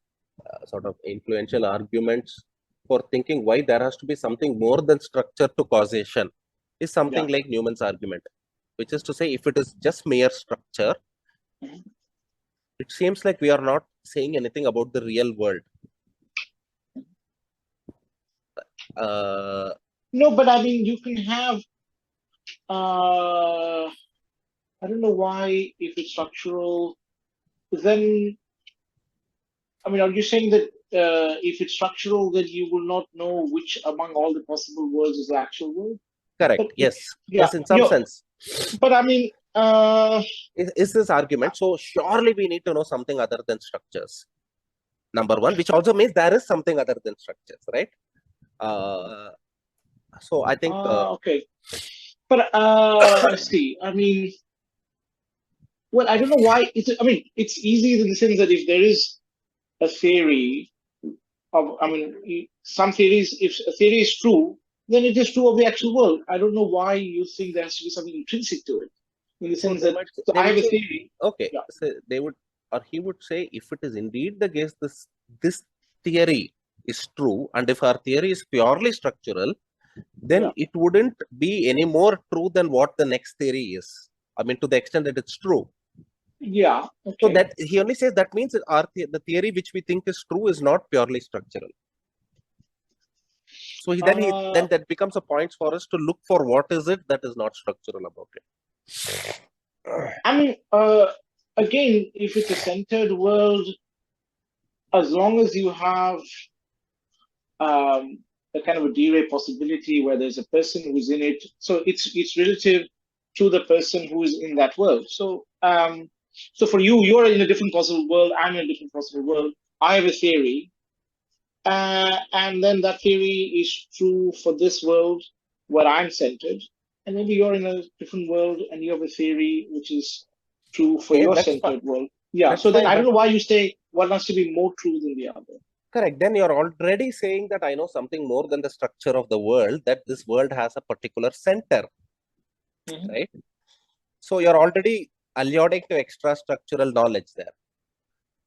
sort of influential arguments for thinking why there has to be something more than structure to causation is something like Newman's argument, which is to say, if it is just mere structure, it seems like we are not saying anything about the real world. No, but I mean, you can have, I don't know why, if it's structural, then, I mean, are you saying that if it's structural, then you will not know which among all the possible worlds is the actual world? Correct. But yes. Yes, in some sense. But I mean, is this argument. So surely we need to know something other than structures. Number one, which also means there is something other than structures, right? So I think. Okay. But I see. I mean, well, I don't know why. I mean, it's easy in the sense that if there is a theory of, I mean, some theories, if a theory is true, then it is true of the actual world. I don't know why you think there has to be something intrinsic to it. In the sense that I have a theory. Okay, so they would, or he would say, if it is indeed the case, this theory is true, and if our theory is purely structural, then it wouldn't be any more true than what the next theory is. I mean, to the extent that it's true. Yeah. Okay. So that he only says that means that the theory which we think is true is not purely structural. So then that becomes a point for us to look for what is it that is not structural about it. I mean, again, if it's a centered world, as long as you have a kind of a D-ray possibility where there's a person who's in it, so it's relative to the person who is in that world. So so for you, you're in a different possible world, I'm in a different possible world. I have a theory, and then that theory is true for this world where I'm centered, and maybe you're in a different world and you have a theory which is true for your centered world. Yeah. So then I don't know why you say one has to be more true than the other. Correct. Then you're already saying that I know something more than the structure of the world, that this world has a particular center, right? So you're already alluding to extra structural knowledge there.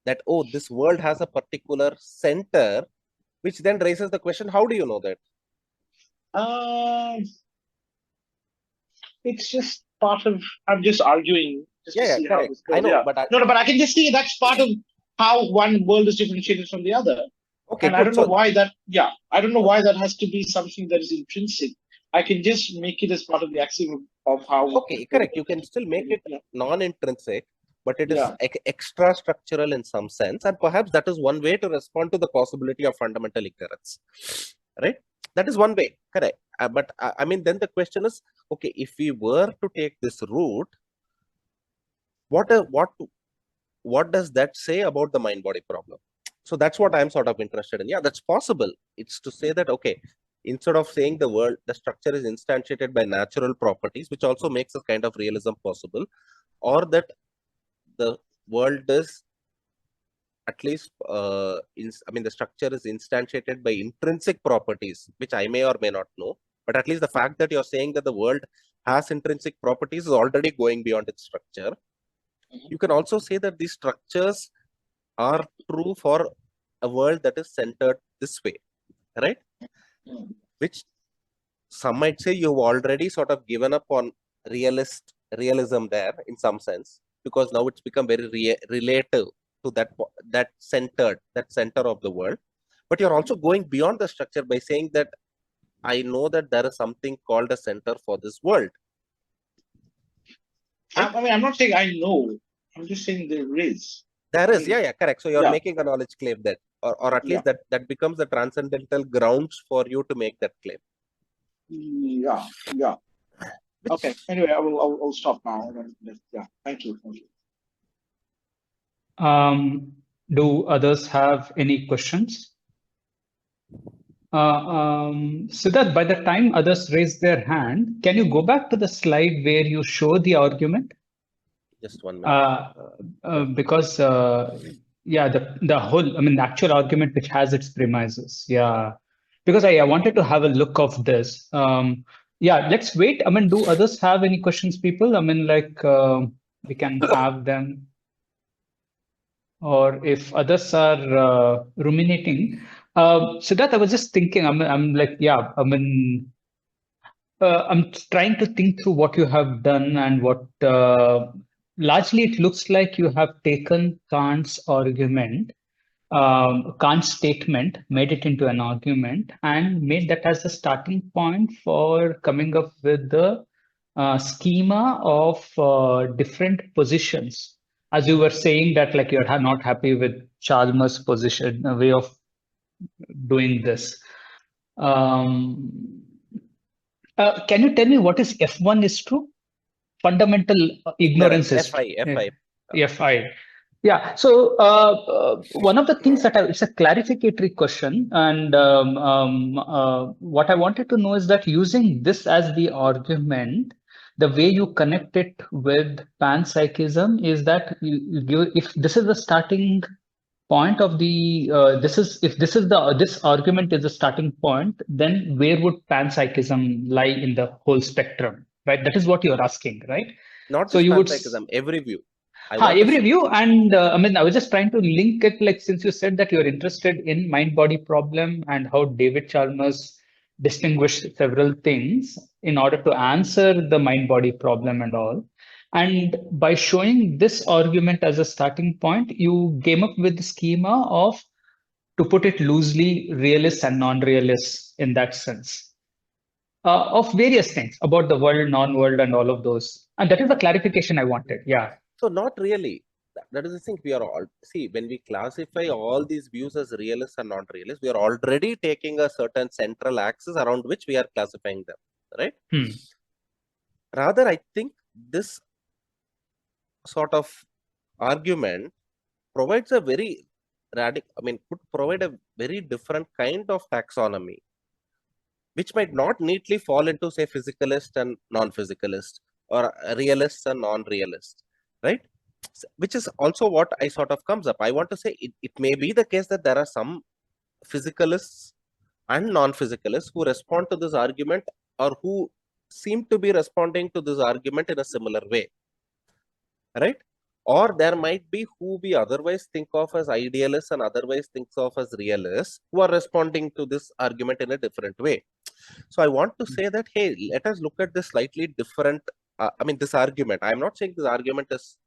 That, oh, this world has a particular center, which then raises the question, how do you know that? It's just part of, I'm just arguing just to see how this goes. I know, but I can just see that's part of how one world is differentiated from the other. Okay, and I don't know why that, I don't know why that has to be something that is intrinsic. I can just make it as part of the axiom of how. Okay, correct. You can still make it non-intrinsic, but it is extra structural in some sense. And perhaps that is one way to respond to the possibility of fundamental ignorance, right? That is one way, correct. But I mean, then the question is, okay, if we were to take this route, what does that say about the mind-body problem? So that's what I'm sort of interested in. Yeah, that's possible. It's to say that, okay, instead of saying the structure is instantiated by natural properties, which also makes a kind of realism possible, or that the world is at least, I mean, the structure is instantiated by intrinsic properties, which I may or may not know. But at least the fact that you're saying that the world has intrinsic properties is already going beyond its structure. You can also say that these structures are true for a world that is centered this way, right? Which some might say you've already sort of given up on realism there in some sense, because now it's become very relative to that center of the world. But you're also going beyond the structure by saying that I know that there is something called a center for this world. Right? I mean, I'm not saying I know. I'm just saying there is. There is, correct. So you're making a knowledge claim that, or at least that becomes the transcendental grounds for you to make that claim. Yeah. Okay. Anyway, I'll stop now. Yeah. Thank you. Do others have any questions? Siddharth, by the time others raise their hand, can you go back to the slide where you show the argument? Just 1 minute. Because yeah, the whole, I mean, the actual argument which has its premises. Yeah, because I wanted to have a look of this. Yeah, let's wait. I mean, do others have any questions, people? I mean, like we can have them, or if others are ruminating. Siddharth, I was just thinking. I'm like, yeah. I mean, I'm trying to think through what you have done and what largely it looks like you have taken Kant's argument, Kant's statement, made it into an argument, and made that as a starting point for coming up with the schema of different positions. As you were saying that, like you're not happy with Chalmers' position, way of doing this. Can you tell me what is F1 is true? Fundamental ignorance is FI. FI. Yeah. So one of the things that it's a clarificatory question, and what I wanted to know is that using this as the argument, the way you connect it with panpsychism is that if this is the starting point of the this argument is the starting point, then where would panpsychism lie in the whole spectrum, right? That is what you're asking, right? Not So just you would panpsychism, every view. I want to every view, and I mean, I was just trying to link it, like since you said that you're interested in mind-body problem and how David Chalmers distinguished several things in order to answer the mind-body problem and all. And by showing this argument as a starting point, you came up with the schema of, to put it loosely, realists and non-realists in that sense, of various things about the world, non-world, and all of those. And that is the clarification I wanted. Yeah. So not really. That is the thing. We are all, see, when we classify all these views as realists and non-realists, we are already taking a certain central axis around which we are classifying them, right? Rather, I think this sort of argument provides a very radical, I mean, could provide a very different kind of taxonomy, which might not neatly fall into, say, physicalist and non-physicalist, or realist and non-realist, right? Which is also what I sort of comes up. I want to say it may be the case that there are some physicalists and non-physicalists who respond to this argument, or who seem to be responding to this argument in a similar way, right? Or there might be who we otherwise think of as idealists and otherwise thinks of as realists, who are responding to this argument in a different way. So I want to say that, hey, let us look at this slightly different, I mean, this argument. I'm not saying this argument is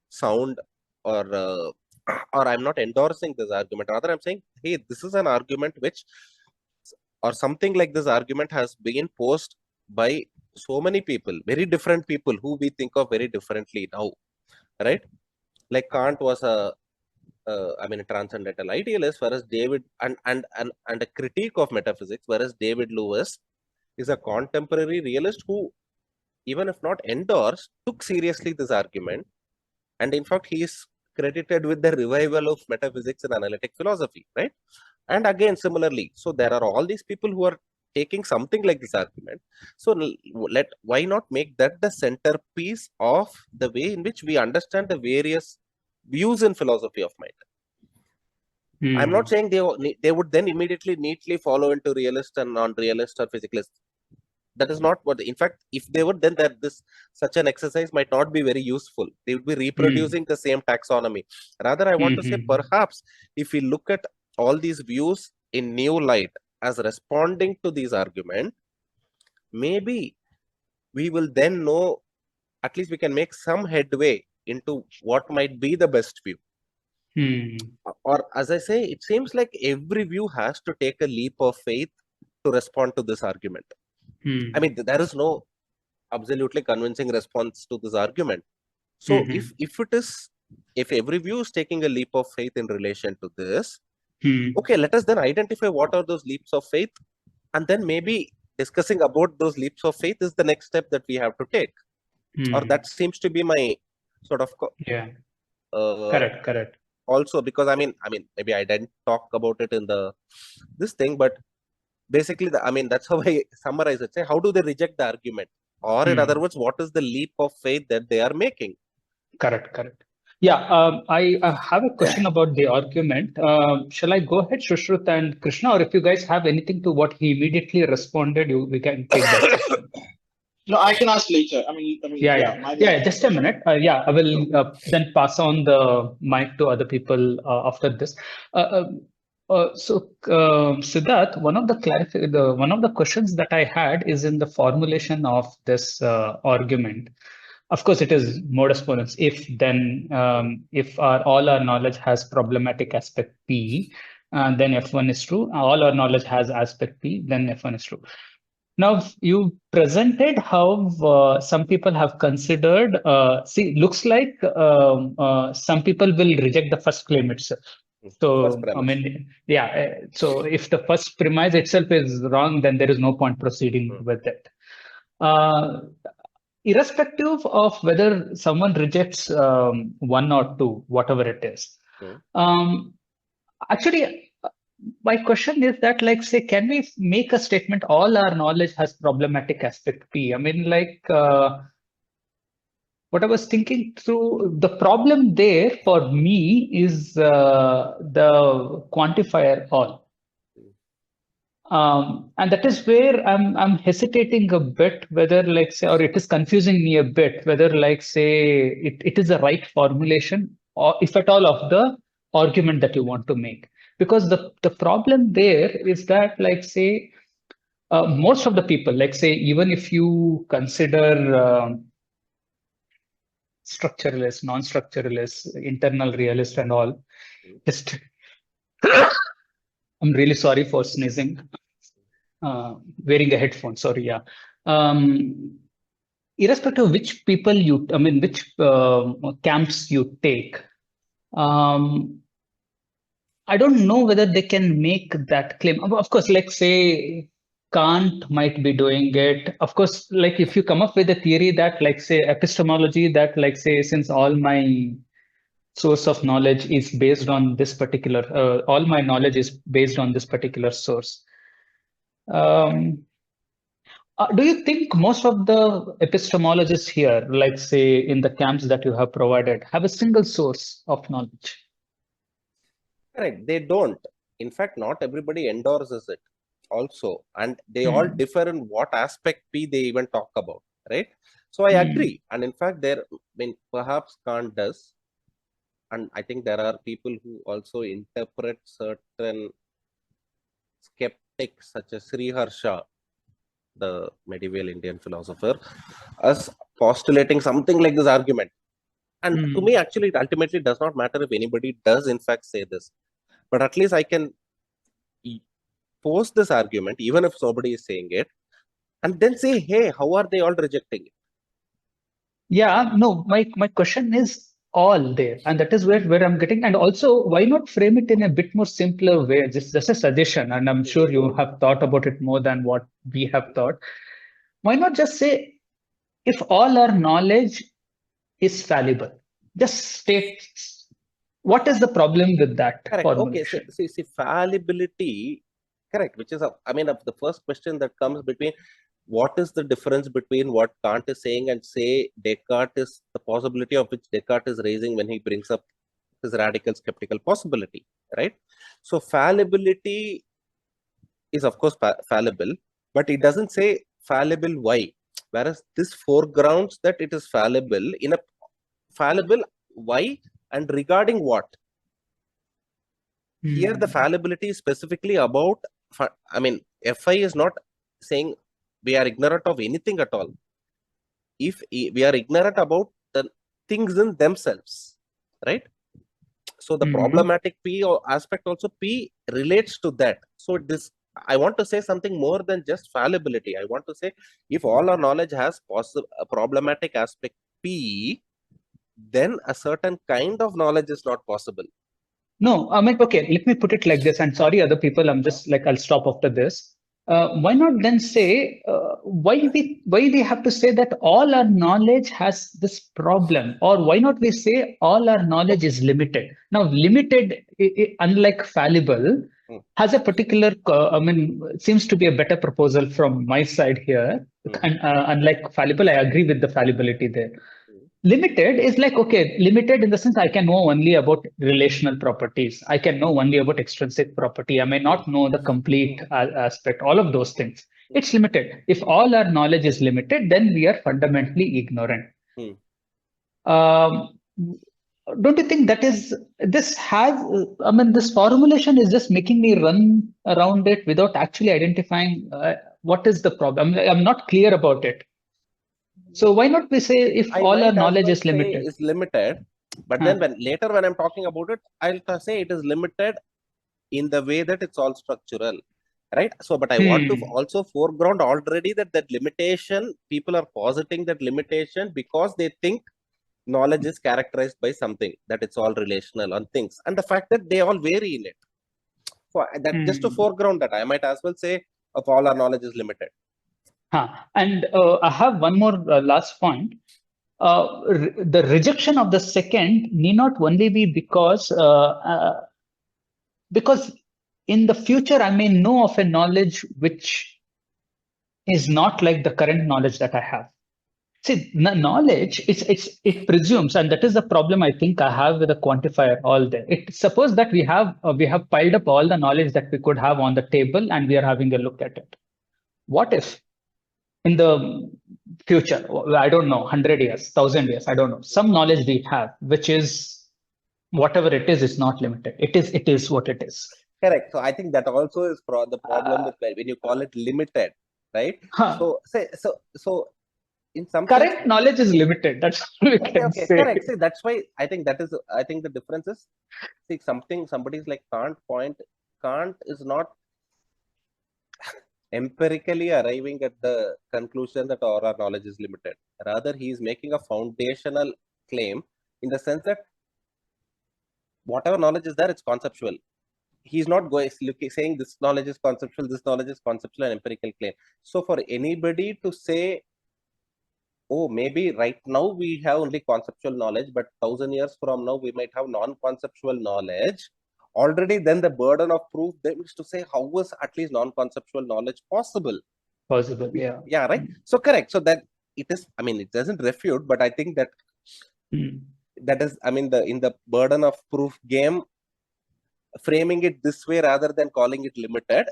sound, or I'm not endorsing this argument. Rather, I'm saying, hey, this is an argument which, or something like this argument has been posed by so many people, very different people who we think of very differently now, right? Like Kant was a transcendental idealist, whereas David and a critique of metaphysics, whereas David Lewis is a contemporary realist who, even if not endorsed, took seriously this argument. And in fact, he is credited with the revival of metaphysics and analytic philosophy, right? And again, similarly, so there are all these people who are taking something like this argument. So why not make that the centerpiece of the way in which we understand the various views in philosophy of mind? I'm not saying they would then immediately neatly follow into realist and non-realist or physicalist. That is not what, in fact, if they would, then such an exercise might not be very useful. They would be reproducing the same taxonomy. Rather, I want to say, perhaps if we look at all these views in new light as responding to these arguments, maybe we will then know, at least we can make some headway into what might be the best view. Or, as I say, it seems like every view has to take a leap of faith to respond to this argument. I mean, there is no absolutely convincing response to this argument. So if every view is taking a leap of faith in relation to this, okay, let us then identify what are those leaps of faith, and then maybe discussing about those leaps of faith is the next step that we have to take. Or that seems to be my sort of correct. Also, because I mean, maybe I didn't talk about it in this thing, but basically, that's how I summarize it. Say, how do they reject the argument? Or in other words, what is the leap of faith that they are making? Correct, correct. Yeah, I have a question about the argument. Shall I go ahead, Shushrut and Krishna, or if you guys have anything to what he immediately responded, we can take that question. No, I can ask later. Yeah. Just a minute. I will then pass on the mic to other people after this. Siddharth, one of the questions that I had is in the formulation of this argument. Of course, it is modus ponens. If then, if all our knowledge has problematic aspect P, then F1 is true. All our knowledge has aspect P, then F1 is true. Now, you presented how some people have considered, looks like some people will reject the first claim itself. So, so if the first premise itself is wrong, then there is no point proceeding with it. Irrespective of whether someone rejects one or two, whatever it is. Actually, my question is that, like, say, can we make a statement, all our knowledge has problematic aspect P? I mean, what I was thinking through, the problem there for me is the quantifier all. And that is where I'm hesitating a bit whether, like, say, or it is confusing me a bit whether, like, say, it is the right formulation, or if at all, of the argument that you want to make. Because the problem there is that, like, say, most of the people, like, say, even if you consider structuralist, non-structuralist, internal realist and all, just I'm really sorry for sneezing. Wearing a headphone, sorry, yeah. Irrespective of which people which camps you take, I don't know whether they can make that claim. Of course, like, say, Kant might be doing it. Of course, like, if you come up with a theory that, like, say, epistemology, that, like, say, since all my source of knowledge is based on this particular, all my knowledge is based on this particular source. Do you think most of the epistemologists here, like, say, in the camps that you have provided, have a single source of knowledge? Correct. They don't. In fact, not everybody endorses it also. And they all differ in what aspect P they even talk about, right? So I agree. And in fact, perhaps Kant does. And I think there are people who also interpret certain skeptics such as Sri Harsha, the medieval Indian philosopher, as postulating something like this argument. And to me, actually, it ultimately does not matter if anybody does in fact say this. But at least I can pose this argument, even if somebody is saying it, and then say, hey, how are they all rejecting it? Yeah, no, my question is all there. And that is where I'm getting. And also, why not frame it in a bit more simpler way? Just a suggestion. And I'm sure you have thought about it more than what we have thought. Why not just say, if all our knowledge is fallible, just state what is the problem with that? Correct. Formulation? Okay, see, fallibility, correct, which is, the first question that comes between what is the difference between what Kant is saying and, say, Descartes is the possibility of which Descartes is raising when he brings up his radical skeptical possibility, right? So fallibility is, of course, fallible, but it doesn't say fallible why. Whereas this foregrounds that it is fallible in a fallible why and regarding what. Here, the fallibility is specifically about, FI is not saying we are ignorant of anything at all. If we are ignorant about the things in themselves, right? So the problematic P or aspect also P relates to that. So I want to say something more than just fallibility. I want to say, if all our knowledge has a problematic aspect P, then a certain kind of knowledge is not possible. No, okay, let me put it like this. And sorry, other people, I'm just like, I'll stop after this. why not then say why we have to say that all our knowledge has this problem, or why not we say all our knowledge is limited? Now, limited, unlike fallible, has a particular. I mean, seems to be a better proposal from my side here. And unlike fallible, I agree with the fallibility there. Limited is like, okay, limited in the sense I can know only about relational properties. I can know only about extrinsic property. I may not know the complete aspect, all of those things. It's limited. If all our knowledge is limited, then we are fundamentally ignorant. Um, don't you think that is, this has, I mean, this formulation is just making me run around it without actually identifying what is the problem? I'm not clear about it. So why not we say if all our knowledge is limited? Is limited, but then later when I'm talking about it, I'll say it is limited in the way that it's all structural, right? So, but I want to also foreground already that limitation, people are positing that limitation because they think knowledge is characterized by something, that it's all relational on things, and the fact that they all vary in it. So that just to foreground that, I might as well say of all our knowledge is limited. And I have one more last point. The rejection of the second need not only be because in the future I may know of a knowledge which is not like the current knowledge that I have. See, knowledge, it presumes, and that is the problem I think I have with the quantifier all there. Suppose that we have piled up all the knowledge that we could have on the table and we are having a look at it. What if in the future, I don't know, 100 years, 1,000 years, I don't know, some knowledge we have, which is whatever it is not limited. It is what it is. Correct. So I think that also is the problem with when you call it limited, right? So in some current sense, knowledge is limited. That's all we can say. Correct. See, that's why I think the difference is, see, somebody's like Kant is not empirically arriving at the conclusion that all our knowledge is limited. Rather, he is making a foundational claim in the sense that whatever knowledge is there, it's conceptual. He's not saying this knowledge is conceptual, this knowledge is conceptual and empirical claim. So for anybody to say, oh, maybe right now we have only conceptual knowledge, but 1,000 years from now we might have non-conceptual knowledge. Already then the burden of proof then is to say how was at least non-conceptual knowledge possible? Possible, yeah. Yeah, right. So correct. So that it is, I mean, it doesn't refute, but I think that that is, I mean, in the burden of proof game, framing it this way rather than calling it limited,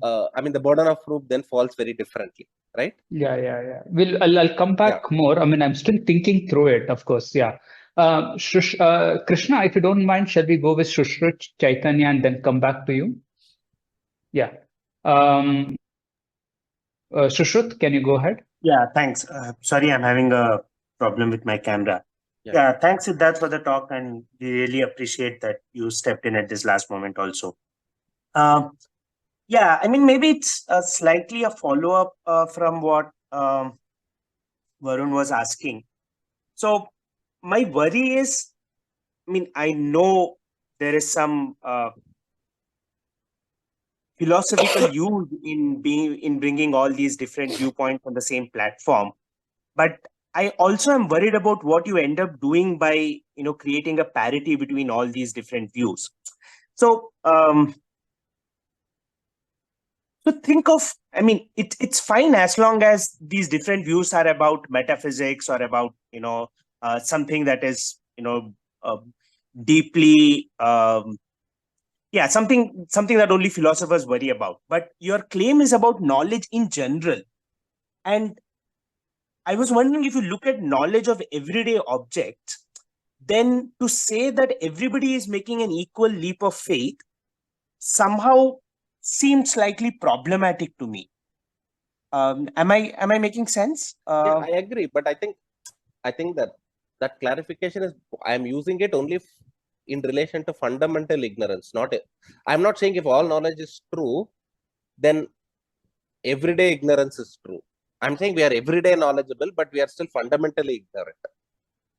I mean, the burden of proof then falls very differently, right? Yeah. I'll come back more. I mean, I'm still thinking through it, of course. Yeah. Krishna, if you don't mind, shall we go with Shushruth, Chaitanya, and then come back to you? Yeah. Shushruth, can you go ahead? Yeah, thanks. Sorry, I'm having a problem with my camera. Yeah, thanks, Siddharth, for the talk, and we really appreciate that you stepped in at this last moment also. Yeah, I mean, maybe it's slightly a follow-up from what Varun was asking. So my worry is, I mean, I know there is some philosophical use in bringing all these different viewpoints on the same platform, but I also am worried about what you end up doing by, creating a parity between all these different views. So, so think of, I mean, it's fine as long as these different views are about metaphysics or about, something that is, deeply, something that only philosophers worry about. But your claim is about knowledge in general. And I was wondering, if you look at knowledge of everyday objects, then to say that everybody is making an equal leap of faith somehow seems slightly problematic to me. Am I making sense? Yeah, I agree, but I think that clarification is, I am using it only in relation to fundamental ignorance. I'm not saying if all knowledge is true, then everyday ignorance is true. I'm saying we are everyday knowledgeable, but we are still fundamentally ignorant.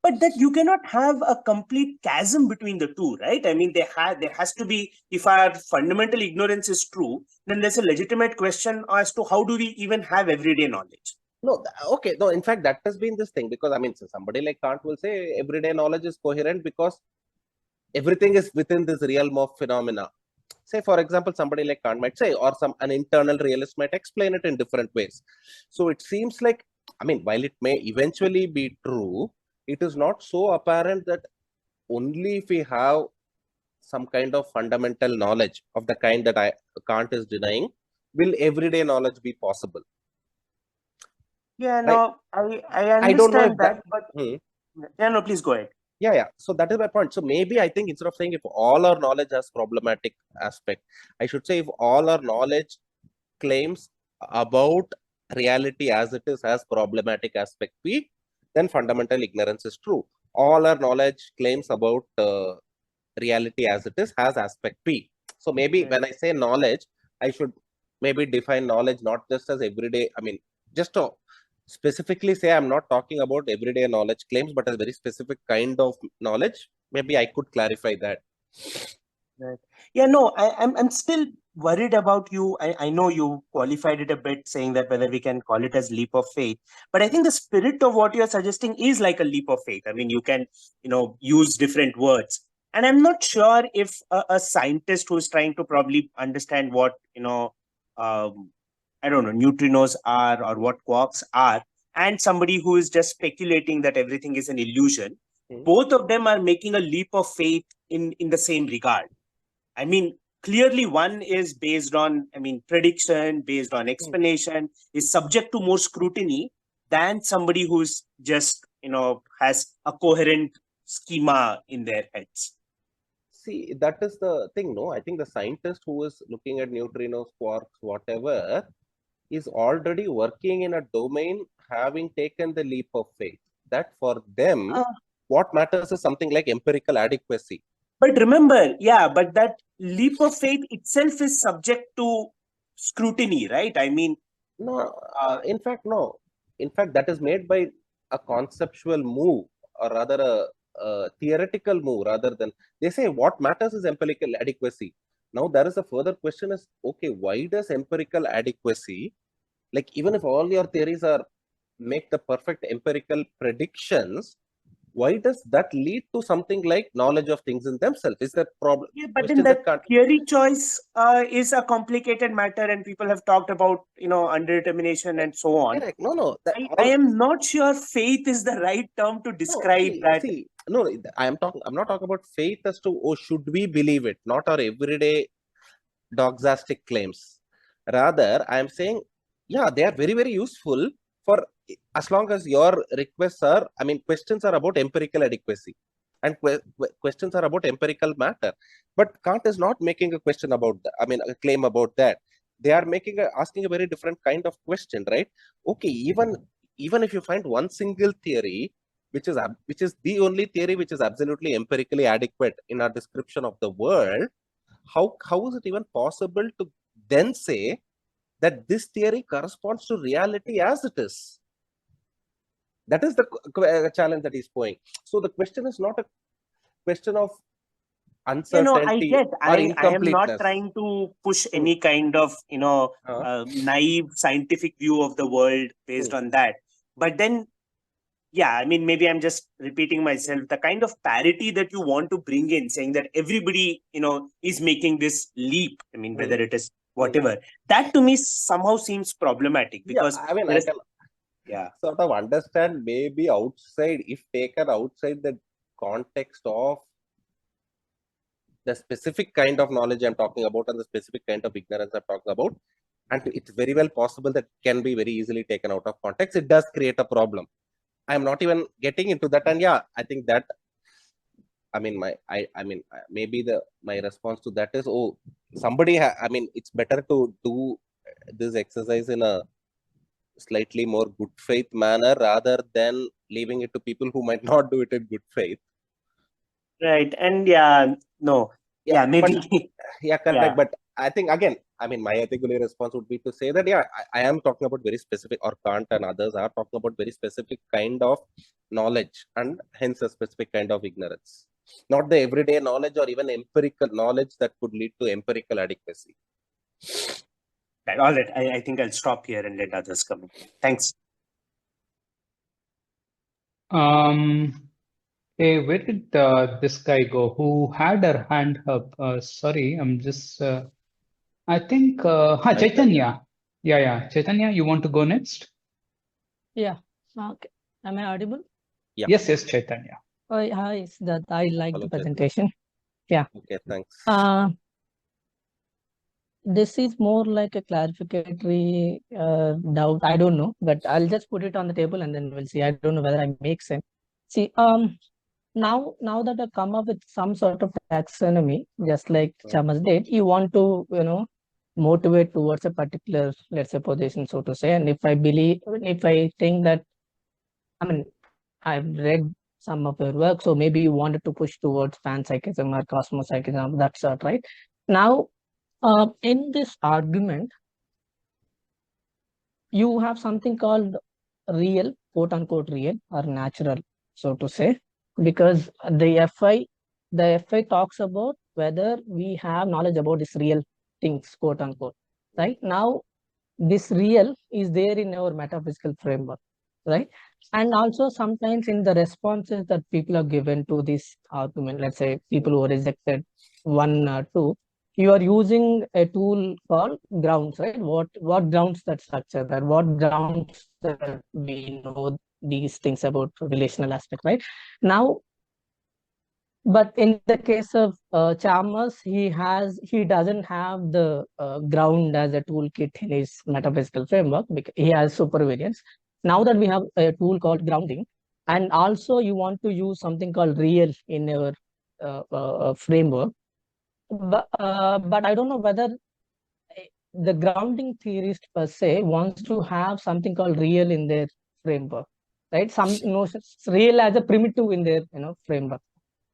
But that you cannot have a complete chasm between the two, right? I mean, there has to be, if our fundamental ignorance is true, then there's a legitimate question as to how do we even have everyday knowledge? No, okay. No, in fact, that has been this thing, because I mean, so somebody like Kant will say everyday knowledge is coherent because everything is within this realm of phenomena. Say, for example, somebody like Kant might say, or an internal realist might explain it in different ways. So it seems like, I mean, while it may eventually be true, it is not so apparent that only if we have some kind of fundamental knowledge of the kind that Kant is denying, will everyday knowledge be possible. Yeah, Right? no, I don't know if understand that, but yeah, no, please go ahead. Yeah. So that is my point. So maybe I think instead of saying if all our knowledge has problematic aspect, I should say if all our knowledge claims about reality as it is has problematic aspect P, then fundamental ignorance is true. All our knowledge claims about reality as it is has aspect P. So maybe when I say knowledge, I should maybe define knowledge not just as everyday, I mean, just to specifically say I'm not talking about everyday knowledge claims, but a very specific kind of knowledge. Maybe I could clarify that. Right. Yeah, no, I'm still worried about you. I know you qualified it a bit, saying that whether we can call it as leap of faith. But I think the spirit of what you're suggesting is like a leap of faith. I mean, you can, use different words. And I'm not sure if a scientist who's trying to probably understand what, I don't know, neutrinos are or what quarks are, and somebody who is just speculating that everything is an illusion, both of them are making a leap of faith in the same regard. I mean, clearly one is based on, prediction, based on explanation, is subject to more scrutiny than somebody who's just, has a coherent schema in their heads. See, that is the thing, no? I think the scientist who is looking at neutrinos, quarks, whatever, is already working in a domain having taken the leap of faith. That for them, what matters is something like empirical adequacy. But remember, but that leap of faith itself is subject to scrutiny, right? I mean, no, in fact, no. In fact, that is made by a conceptual move, or rather a theoretical move, rather than, they say what matters is empirical adequacy. Now, there is a further question is, okay, why does empirical adequacy, like even if all your theories are make the perfect empirical predictions, why does that lead to something like knowledge of things in themselves? Is that problem? Yeah, but then that theory choice is a complicated matter, and people have talked about, underdetermination and so on. Correct. No. I am not sure faith is the right term to describe that. No, I'm not talking about faith as to, oh, should we believe it? Not our everyday doxastic claims. Rather, I am saying, yeah, they are very, very useful for as long as your requests are, questions are about empirical adequacy and questions are about empirical matter. But Kant is not making a question about that, a claim about that. They are asking a very different kind of question, right? Okay, even if you find one single theory, which is the only theory which is absolutely empirically adequate in our description of the world, how is it even possible to then say that this theory corresponds to reality as it is? That is the challenge that he's posing. So the question is not a question of uncertainty or incompleteness. I am not trying to push any kind of, naive scientific view of the world based on that. But then, maybe I'm just repeating myself. The kind of parity that you want to bring in, saying that everybody, is making this leap. Whether it is whatever, that to me somehow seems problematic, because I can sort of understand maybe outside, if taken outside the context of the specific kind of knowledge I'm talking about and the specific kind of ignorance I'm talking about, and it's very well possible that can be very easily taken out of context. It does create a problem. I'm not even getting into that, and I think that maybe my response to that is, somebody it's better to do this exercise in a slightly more good faith manner rather than leaving it to people who might not do it in good faith. Right. And maybe. Correct. But I think, again, I mean, my ethical response would be to say that, yeah, I am talking about very specific, or Kant and others are talking about very specific kind of knowledge, and hence a specific kind of ignorance. Not the everyday knowledge or even empirical knowledge that could lead to empirical adequacy. Right, all right. I think I'll stop here and let others come in. Thanks. Hey, where did this guy go? Who had her hand up? Sorry, I'm just. I think. Chaitanya. Yeah. Chaitanya, you want to go next? Yeah. Okay. Am I audible? Yeah. Yes, Chaitanya. Oh, hi, Siddharth. I like Hello, the presentation. Yeah. Okay, thanks. This is more like a clarificatory doubt. I don't know, but I'll just put it on the table and then we'll see. I don't know whether I make sense. See, now that I've come up with some sort of taxonomy, just like Chamas did, you want to, motivate towards a particular, let's say, position, so to say. And if I think that, I mean, I've read some of your work, so maybe you wanted to push towards panpsychism or cosmopsychism, that sort, right? Now, in this argument, you have something called real, quote unquote, real or natural, so to say, because the FI talks about whether we have knowledge about these real things, quote unquote, right? Now, this real is there in our metaphysical framework, right? And also sometimes in the responses that people are given to this argument, let's say people who rejected 1 or 2, you are using a tool called grounds, right? What grounds that structure, that what grounds that we know these things about relational aspect, right? Now, but in the case of Chalmers, he doesn't have the ground as a toolkit in his metaphysical framework because he has supervariance. Now that we have a tool called grounding, and also you want to use something called real in your framework, but I don't know whether the grounding theorist per se wants to have something called real in their framework, right? Some notions real as a primitive in their framework.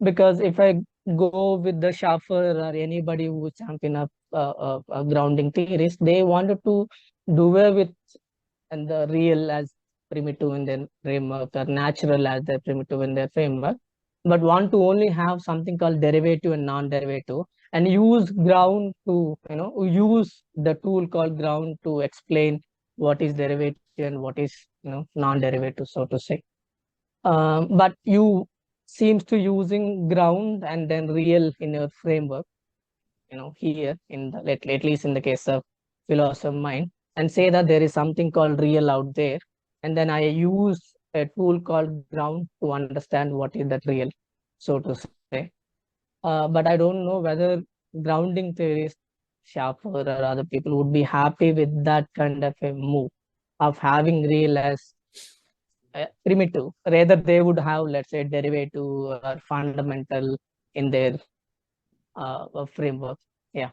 Because if I go with the Schaffer or anybody who champion up a grounding theorist, they wanted to do away with and the real as primitive in their framework or natural as the primitive in their framework, but want to only have something called derivative and non-derivative, and use ground to use the tool called ground to explain what is derivative and what is non-derivative, so to say. But you seems to using ground and then real in your framework, here in the at least in the case of philosophy of mind, and say that there is something called real out there, and then I use a tool called ground to understand what is that real, so to say. But I don't know whether grounding theorists, Schaffer or other people would be happy with that kind of a move of having real as primitive. Rather, they would have, let's say, derivative or fundamental in their framework. Yeah.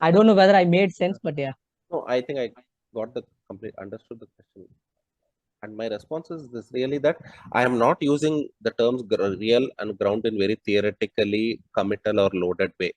I don't know whether I made sense, but yeah. No, I think I got the understood the question. And my response is this really that I am not using the terms real and ground in very theoretically committal or loaded way.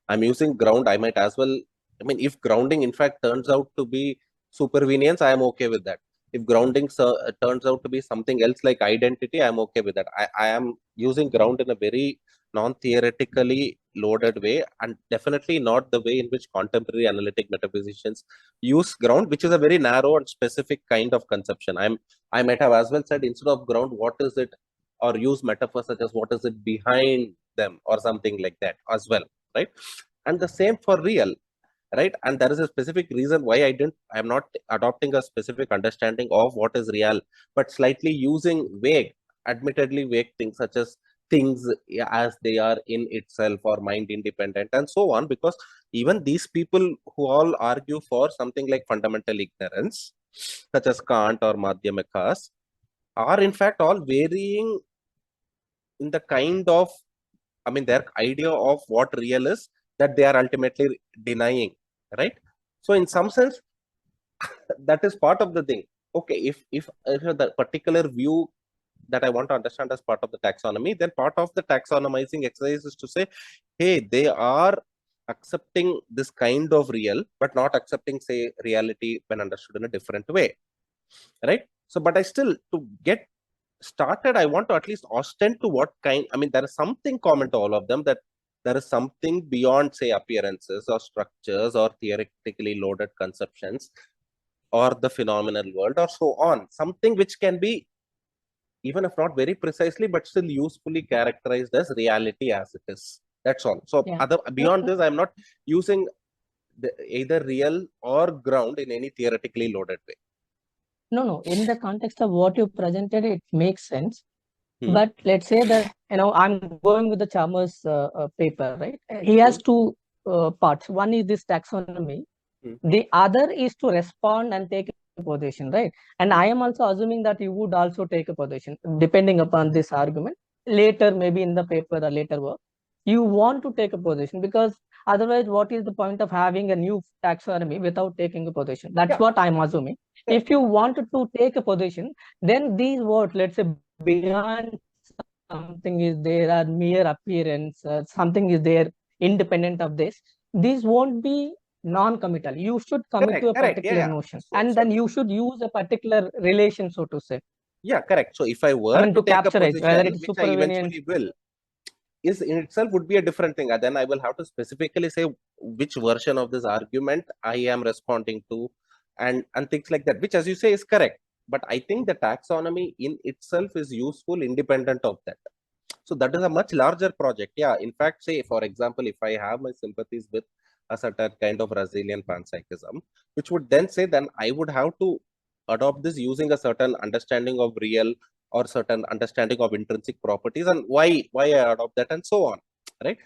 I'm using ground. I might as well, I mean, if grounding in fact turns out to be supervenience, I am okay with that. If grounding turns out to be something else like identity, I'm okay with that. I am using ground in a very non-theoretically loaded way, and definitely not the way in which contemporary analytic metaphysicians use ground, which is a very narrow and specific kind of conception. I might have as well said, instead of ground, what is it, or use metaphors such as what is it behind them or something like that as well, right? And the same for real, right? And there is a specific reason why I'm not adopting a specific understanding of what is real, but slightly using vague, admittedly vague things such as things as they are in itself or mind independent and so on, because even these people who all argue for something like fundamental ignorance, such as Kant or Madhyamikas, are in fact all varying in the kind of, I mean, their idea of what real is that they are ultimately denying, right? So in some sense, that is part of the thing. Okay, if the particular view that I want to understand as part of the taxonomy, then part of the taxonomizing exercise is to say, hey, they are accepting this kind of real, but not accepting, say, reality when understood in a different way, right? So, but I still, to get started, I want to at least ostend to what kind, I mean, there is something common to all of them, that there is something beyond, say, appearances or structures or theoretically loaded conceptions or the phenomenal world or so on, something which can be, even if not very precisely, but still usefully characterized as reality as it is. That's all. So Yeah. beyond this, I'm not using either real or ground in any theoretically loaded way. No. In the context of what you presented, it makes sense. Hmm. But let's say that, I'm going with the Chalmers paper, right? He has two parts. One is this taxonomy. The other is to respond and take a position, right? And I am also assuming that you would also take a position, depending upon this argument. Later, maybe in the paper or later work, you want to take a position, because otherwise, what is the point of having a new taxonomy without taking a position? That's what I'm assuming. If you wanted to take a position, then these words, let's say, beyond something is there, or mere appearance, something is there independent of this, these won't be non-committal. You should commit to a particular notion, and then you should use a particular relation, so to say. Yeah, correct. So if I were to take a capture it, whether position, it's which I eventually will, is in itself would be a different thing. And then I will have to specifically say which version of this argument I am responding to, and things like that, which, as you say, is correct. But I think the taxonomy in itself is useful independent of that. So that is a much larger project. Yeah, in fact, say, for example, if I have my sympathies with a certain kind of Brazilian panpsychism, which would then say, then I would have to adopt this using a certain understanding of real or certain understanding of intrinsic properties, and why I adopt that, and so on, right?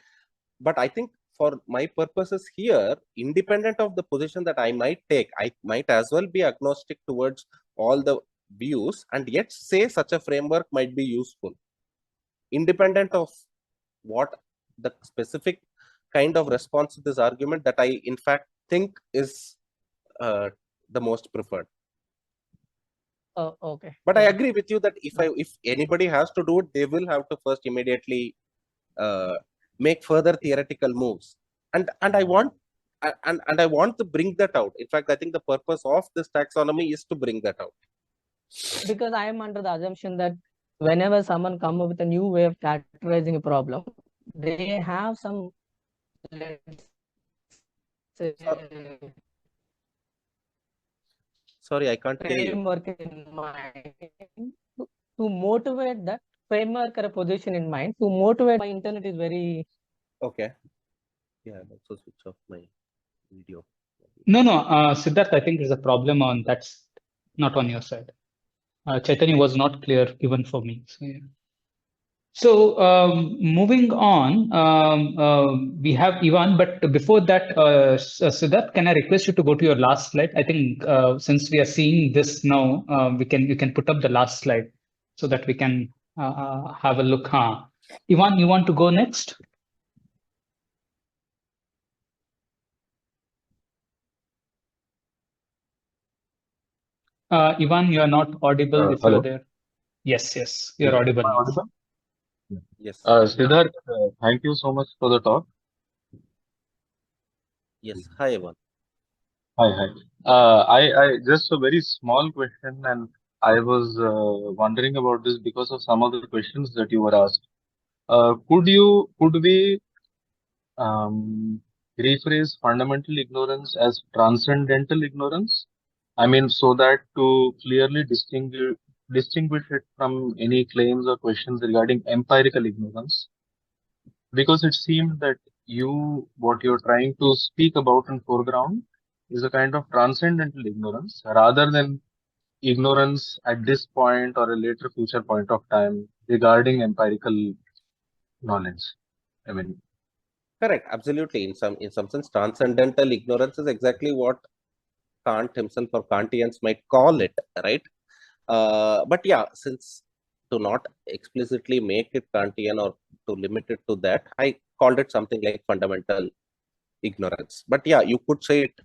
But I think for my purposes here, independent of the position that I might take, I might as well be agnostic towards all the views, and yet say such a framework might be useful, independent of what the specific kind of response to this argument that I in fact think is the most preferred. Oh, okay. But I agree with you that if anybody has to do it, they will have to first immediately make further theoretical moves, and I want to bring that out. In fact, I think the purpose of this taxonomy is to bring that out. Because I am under the assumption that whenever someone comes up with a new way of characterizing a problem, they have some, let's say, Sorry, I can't hear you. framework in mind to motivate that framework or a position in mind. To motivate, my internet is very... Okay. Yeah, I'll also switch off my video. No, Siddharth, I think there's a problem on that's not on your side. Chaitanya was not clear even for me. So, yeah. So moving on, we have Ivan, but before that, Siddharth, can I request you to go to your last slide? I think since we are seeing this now, you can put up the last slide so that we can have a look. Ivan, you want to go next? Ivan, you are not audible if Hello. you're there. Yes, you're audible now. Audible? Yes. Siddharth, thank you so much for the talk. Yes. Hi, Evan. Hi. I just a very small question, and I was wondering about this because of some of the questions that you were asked. Could we rephrase fundamental ignorance as transcendental ignorance? I mean, so that to clearly distinguish it from any claims or questions regarding empirical ignorance, because it seems that what you're trying to speak about in foreground is a kind of transcendental ignorance rather than ignorance at this point or a later future point of time regarding empirical knowledge. I mean, correct. Absolutely. In some sense, transcendental ignorance is exactly what Kant himself or Kantians might call it, right? But yeah, since to not explicitly make it Kantian or to limit it to that, I called it something like fundamental ignorance. But yeah, you could say it.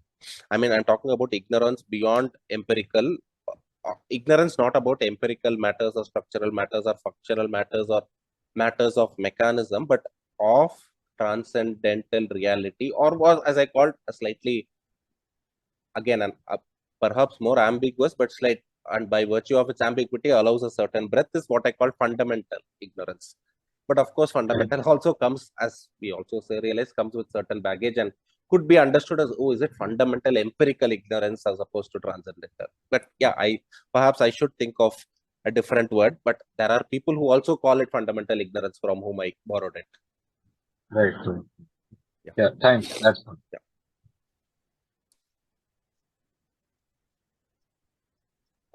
I mean, I'm talking about ignorance beyond empirical, ignorance not about empirical matters or structural matters or functional matters or matters of mechanism, but of transcendental reality, or was, as I called, a slightly, again, perhaps more ambiguous, but slight, and by virtue of its ambiguity allows a certain breadth, is what I call fundamental ignorance. But of course, fundamental also comes, as we also say, realize, comes with certain baggage and could be understood as, oh, is it fundamental empirical ignorance as opposed to transcendental? But yeah, perhaps I should think of a different word, but there are people who also call it fundamental ignorance, from whom I borrowed it. Right. Yeah, thanks. That's all.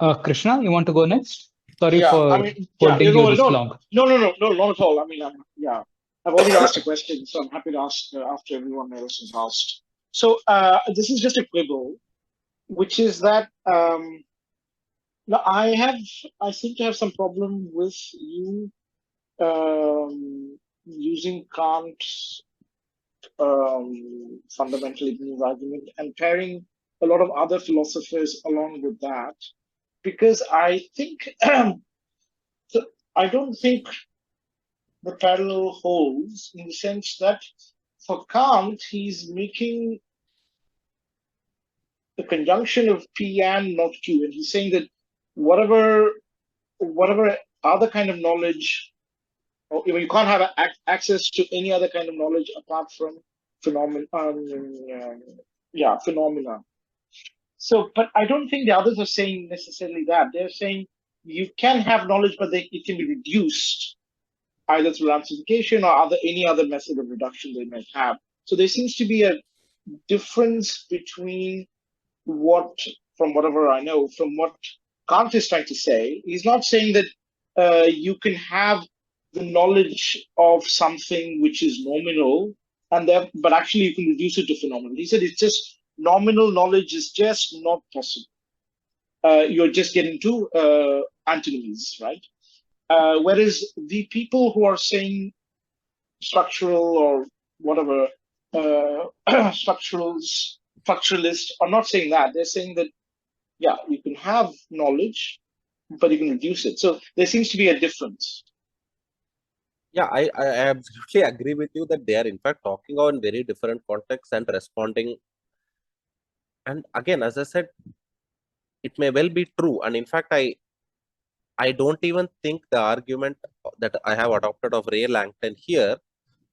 Yeah. Krishna, you want to go next? Sorry Yeah, for I mean, holding you this long. No, not at all. I mean, I've already asked a question, so I'm happy to ask after everyone else has asked. So this is just a quibble, which is that now I seem to have some problem with you using Kant's fundamental ignorance argument and pairing a lot of other philosophers along with that, because I think I don't think the parallel holds, in the sense that for Kant, he's making the conjunction of P and not Q, and he's saying that whatever other kind of knowledge, or you can't have access to any other kind of knowledge apart from phenomena. So, but I don't think the others are saying necessarily that. They're saying you can have knowledge, but it can be reduced either through amplification or any other method of reduction they might have. So there seems to be a difference between from whatever I know, from what Kant is trying to say. He's not saying that you can have the knowledge of something which is nominal, but actually you can reduce it to phenomenal. He said it's just nominal knowledge is just not possible. You're just getting to antinomies, right? Whereas the people who are saying structural or whatever, structuralists are not saying that. They're saying that, yeah, you can have knowledge, but you can reduce it. So there seems to be a difference. Yeah, I absolutely agree with you that they are in fact talking on very different contexts and responding. And again, as I said, it may well be true. And in fact, I don't even think the argument that I have adopted of Ray Langton here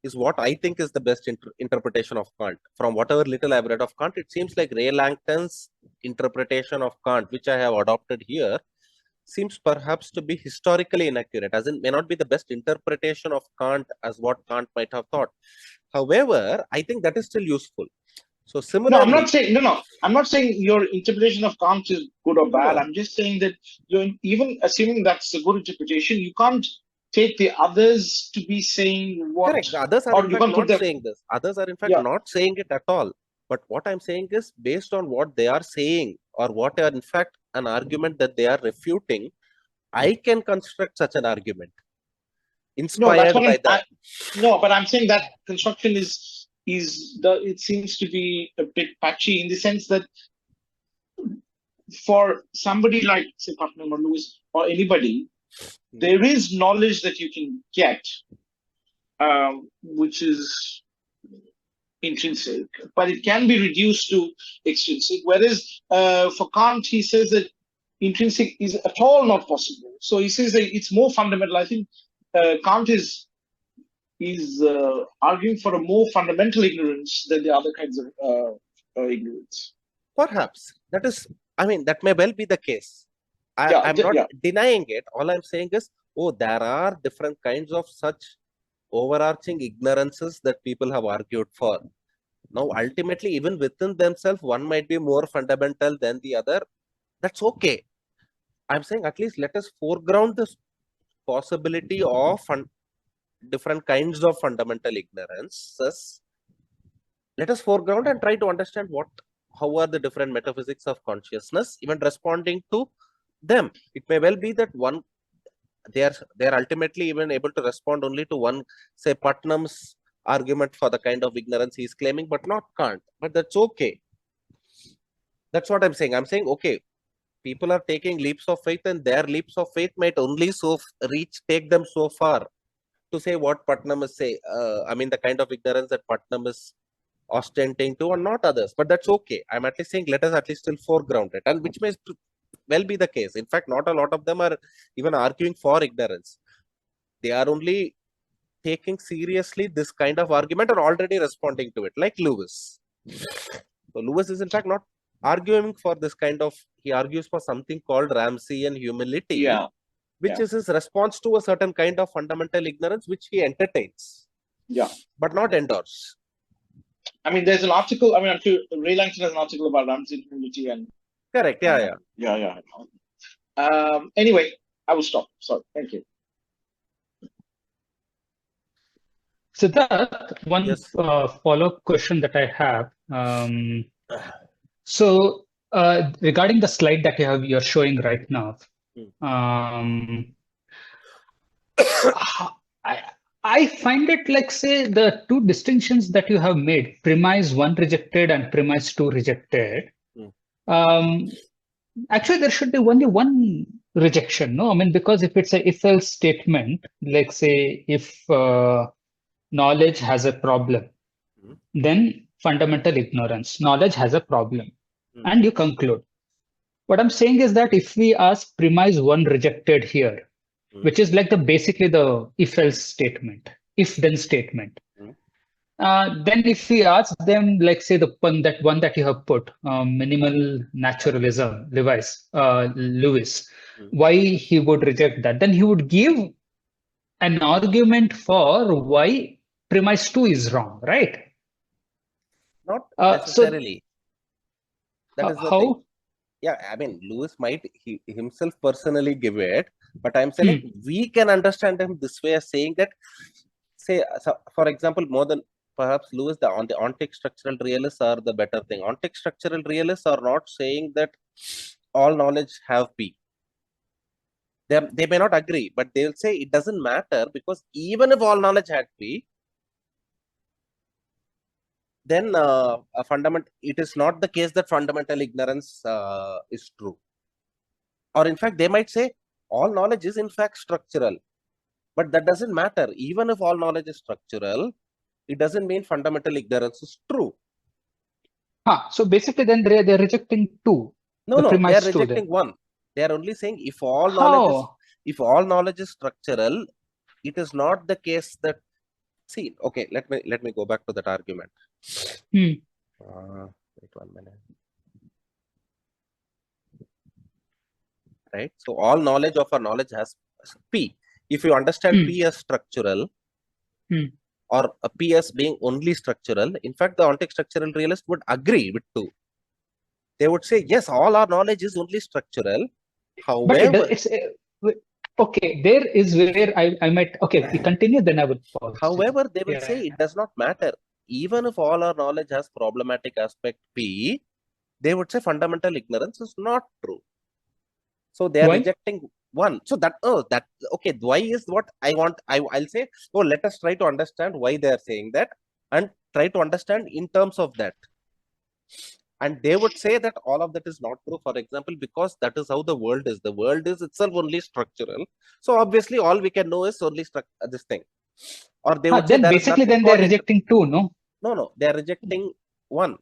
is what I think is the best interpretation of Kant. From whatever little I've read of Kant, it seems like Ray Langton's interpretation of Kant, which I have adopted here, seems perhaps to be historically inaccurate, as in may not be the best interpretation of Kant as what Kant might have thought. However, I think that is still useful. So similarly, I'm not saying your interpretation of Kant is good or bad. No. I'm just saying that you're even assuming that's a good interpretation, you can't take the others to be saying what. Correct. The others are in fact not saying this. Others are in fact not saying it at all. But what I'm saying is, based on what they are saying, or what are in fact an argument that they are refuting, I can construct such an argument inspired by that. But I'm saying that construction it seems to be a bit patchy, in the sense that for somebody like, say, Putnam or Lewis or anybody, there is knowledge that you can get, which is intrinsic, but it can be reduced to extrinsic. Whereas for Kant, he says that intrinsic is at all not possible. So he says that it's more fundamental. I think Kant is arguing for a more fundamental ignorance than the other kinds of ignorance. Perhaps that is. I mean, that may well be the case. I'm not denying it. All I'm saying is, there are different kinds of such overarching ignorances that people have argued for. Now, ultimately, even within themselves, one might be more fundamental than the other. That's okay. I'm saying at least let us foreground this possibility of different kinds of fundamental ignorances. Let us foreground and try to understand how are the different metaphysics of consciousness, even responding to them. It may well be that they are ultimately even able to respond only to one, say, Putnam's argument for the kind of ignorance he is claiming, but not Kant. But that's okay. That's what I'm saying. I'm saying, okay, people are taking leaps of faith, and their leaps of faith might only take them so far. to say what Putnam is say. I mean, the kind of ignorance that Putnam is ostenting to, or not others. But that's okay. I'm at least saying let us at least still foreground it, and which may well be the case. In fact, not a lot of them are even arguing for ignorance. They are only taking seriously this kind of argument and already responding to it, like Lewis. So Lewis is in fact not arguing for this kind of, he argues for something called Ramseyan humility, which is his response to a certain kind of fundamental ignorance which he entertains, but not endorse. I mean, there's an article, I mean, I'm sure Ray Langton has an article about Ramseyan humility and... Correct, anyway, I will stop. Sorry, thank you. Siddharth, one follow-up question that I have. So regarding the slide that you're showing right now, I find it like, say, the two distinctions that you have made, premise 1 rejected and premise 2 rejected. Actually, there should be only one rejection, no? I mean, because if it's a if-else statement, like say, if knowledge has a problem, then fundamental ignorance, knowledge has a problem, and you conclude. What I'm saying is that if we ask premise 1 rejected here, which is like basically the if-else statement, if-then statement, then if we ask them, like say the one that you have put, minimal naturalism, Lewis, why he would reject that, then he would give an argument for why premise 2 is wrong, right? Not necessarily. That is the how? thing. Yeah, I mean, Lewis might himself personally give it, but I'm saying we can understand him this way as saying that, say, so for example, more than perhaps Lewis, the ontic structural realists are the better thing. Ontic structural realists are not saying that all knowledge have P. They may not agree, but they'll say it doesn't matter because even if all knowledge had P, then it is not the case that fundamental ignorance is true. Or in fact, they might say all knowledge is in fact structural, but that doesn't matter. Even if all knowledge is structural, it doesn't mean fundamental ignorance is true. So basically, then they're rejecting 2. No, they are rejecting 1. They are only saying if all knowledge is structural, it is not the case that. See, okay, let me go back to that argument. Wait 1 minute. Right. So all knowledge of a knowledge has P. If you understand P as structural, or a P as being only structural, in fact, the ontic structural realist would agree with 2. They would say, yes, all our knowledge is only structural. However, okay, there is where I might, okay, we continue, then I would pause. However, they will say it does not matter. Even if all our knowledge has problematic aspect P, they would say fundamental ignorance is not true. So they are rejecting 1. So okay, why is what I want. I'll say, let us try to understand why they are saying that and try to understand in terms of that. And they would say that all of that is not true, for example, because that is how the world is. The world is itself only structural. So obviously, all we can know is only this thing. Or they would say basically then they're rejecting 2, no? No, they are rejecting 1.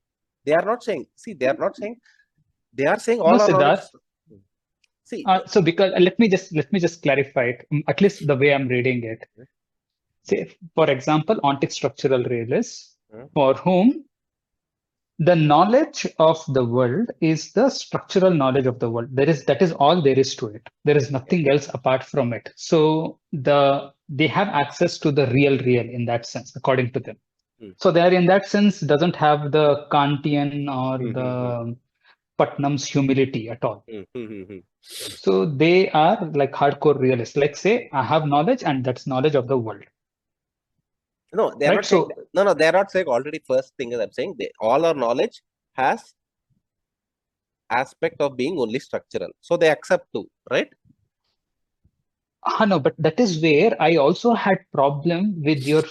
They are not saying. See, they are not saying. They are saying all our knowledge. See. So because let me just clarify it. At least the way I'm reading it. Say, for example, ontic structural realists, for whom the knowledge of the world is the structural knowledge of the world. That is all there is to it. There is nothing else apart from it. So they have access to the real in that sense, according to them. So they are in that sense doesn't have the Kantian or the Putnam's humility at all. So they are like hardcore realists. Like say, I have knowledge and that's knowledge of the world. No, they are not saying. No, they are not saying. Already, first thing is I'm saying all our knowledge has aspect of being only structural. So they accept 2, right? No, but that is where I also had problem with your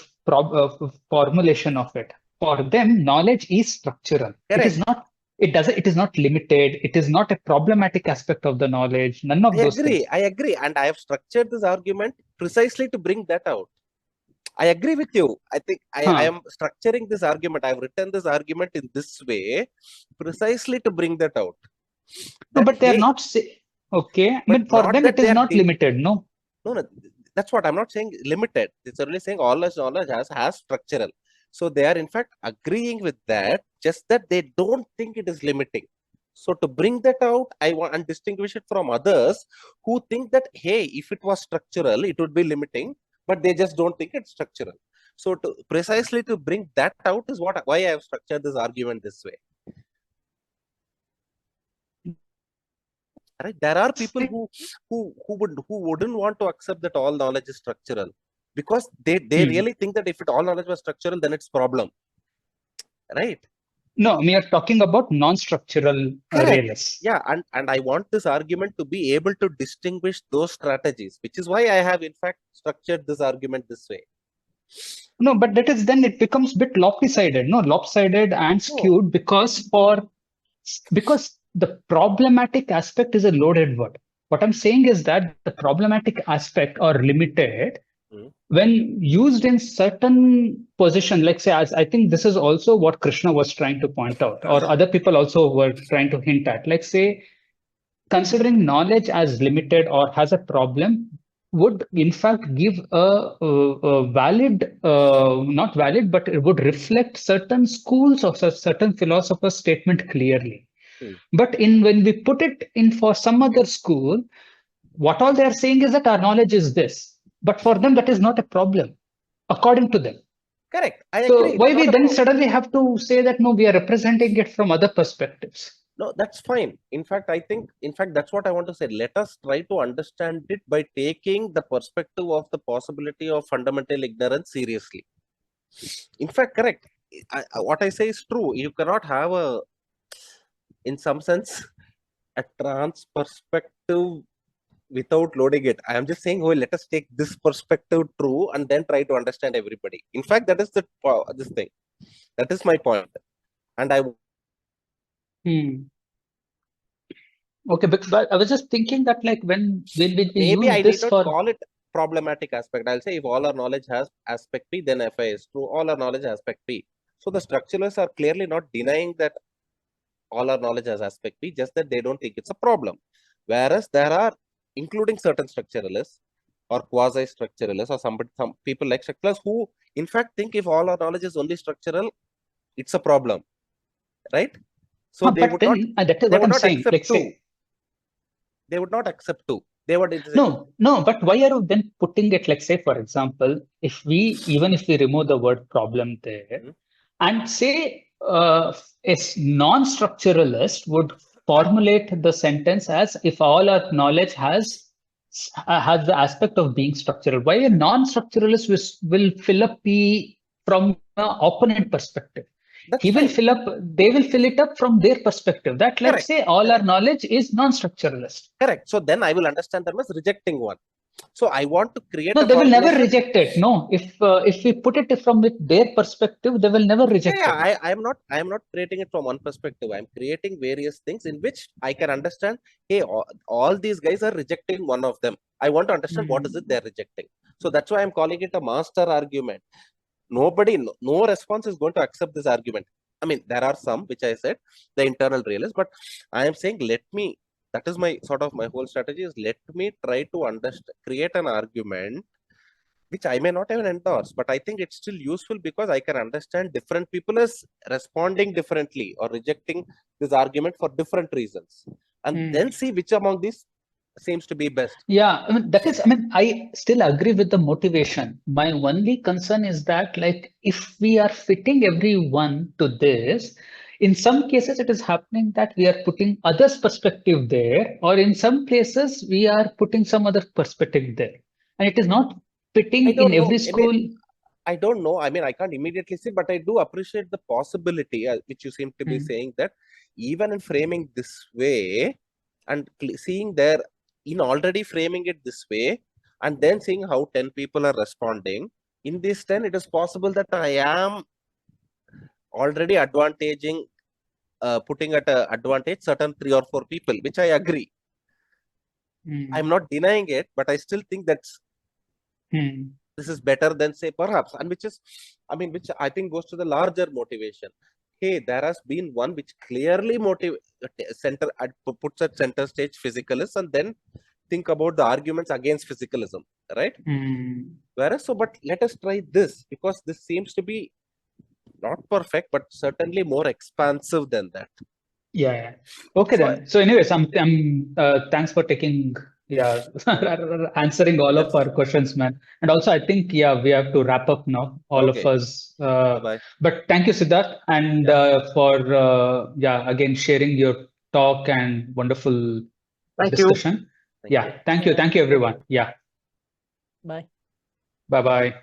formulation of it. For them, knowledge is structural. Correct. It is not. It is not limited. It is not a problematic aspect of the knowledge. None of those things. I agree. And I have structured this argument precisely to bring that out. I agree with you. I think I Huh. am structuring this argument. I've written this argument in this way precisely to bring that out. No, That but they're hey, not okay. I but mean, for not them, that it they is are not limited. No. no, that's what I'm not saying limited. It's only saying all knowledge has structural. So they are in fact agreeing with that, just that they don't think it is limiting. So to bring that out, I want and distinguish it from others who think that hey, if it was structural, it would be limiting, but they just don't think it's structural. So to precisely to bring that out is why I have structured this argument this way. Right? There are people who wouldn't want to accept that all knowledge is structural, because they really think that if all knowledge was structural, then it's problem. Right? No, we are talking about non-structural realists. Yeah, and I want this argument to be able to distinguish those strategies, which is why I have in fact structured this argument this way. No, but that is then it becomes a bit lopsided. No, lopsided and skewed because the problematic aspect is a loaded word. What I'm saying is that the problematic aspect or limited, when used in certain position, like say, as I think this is also what Krishna was trying to point out, or other people also were trying to hint at, like say, considering knowledge as limited or has a problem would in fact give a valid, not valid, but it would reflect certain schools or certain philosophers' statement clearly. But when we put it in for some other school, what all they are saying is that our knowledge is this. But for them, that is not a problem, according to them. Correct. I So agree. why we then suddenly have to say that no, we are representing it from other perspectives? No, that's fine. In fact, I think, that's what I want to say. Let us try to understand it by taking the perspective of the possibility of fundamental ignorance seriously. In fact, correct. What I say is true. You cannot have in some sense, a trans perspective without loading it. I am just saying, oh, let us take this perspective true and then try to understand everybody. In fact, that is this thing. That is my point. And I Okay, but I was just thinking that like when we maybe use I this need not for call it problematic aspect. I'll say if all our knowledge has aspect P, then FI is true. All our knowledge has aspect P. So the structuralists are clearly not denying that all our knowledge has aspect P, just that they don't think it's a problem. Whereas there are, including certain structuralists or quasi-structuralists or some people like structuralists who in fact think if all our knowledge is only structural, it's a problem. Right? So they would not, that is what I'm saying. Like say, they would not accept two. They would no, but why are you then putting it like say, for example, if we remove the word problem there and say a non-structuralist would formulate the sentence as if all our knowledge has the aspect of being structural. Why a non-structuralist will fill up P from an opponent perspective? They will fill it up from their perspective. That let's say all our knowledge is non-structuralist. Correct. So then I will understand them as rejecting one. So I want to create. No, they will never reject it. No, if we put it from their perspective, they will never reject it. I am not creating it from one perspective. I'm creating various things in which I can understand. Hey, all these guys are rejecting one of them. I want to understand what is it they're rejecting. So that's why I'm calling it a master argument. No response is going to accept this argument. I mean, there are some which I said the internal realists, but I am saying that is my whole strategy is let me try to create an argument which I may not even endorse, but I think it's still useful because I can understand different people as responding differently or rejecting this argument for different reasons, and then see which among these seems to be best. Yeah, I still agree with the motivation. My only concern is that, like, if we are fitting everyone to this, in some cases it is happening that we are putting others' perspective there, or in some places we are putting some other perspective there, and it is not fitting in every school. I don't know. I mean, I can't immediately say, but I do appreciate the possibility, which you seem to be saying, that even in framing this way and seeing in already framing it this way and then seeing how 10 people are responding, in this 10, it is possible that I am already putting at an advantage certain 3 or 4 people, which I agree. I'm not denying it, but I still think that's this is better than say perhaps, and which I think goes to the larger motivation. Hey, there has been one which clearly puts at center stage physicalists, and then think about the arguments against physicalism, right? Whereas, but let us try this, because this seems to be not perfect, but certainly more expansive than that. Yeah. Okay, then. So anyways, thanks for taking, answering all of our questions, man. And also, I think, we have to wrap up now, all of us. Bye-bye. But thank you, Siddharth, and for, again, sharing your talk and wonderful discussion. Thank you. Thank you. Thank you, everyone. Bye. Bye-bye.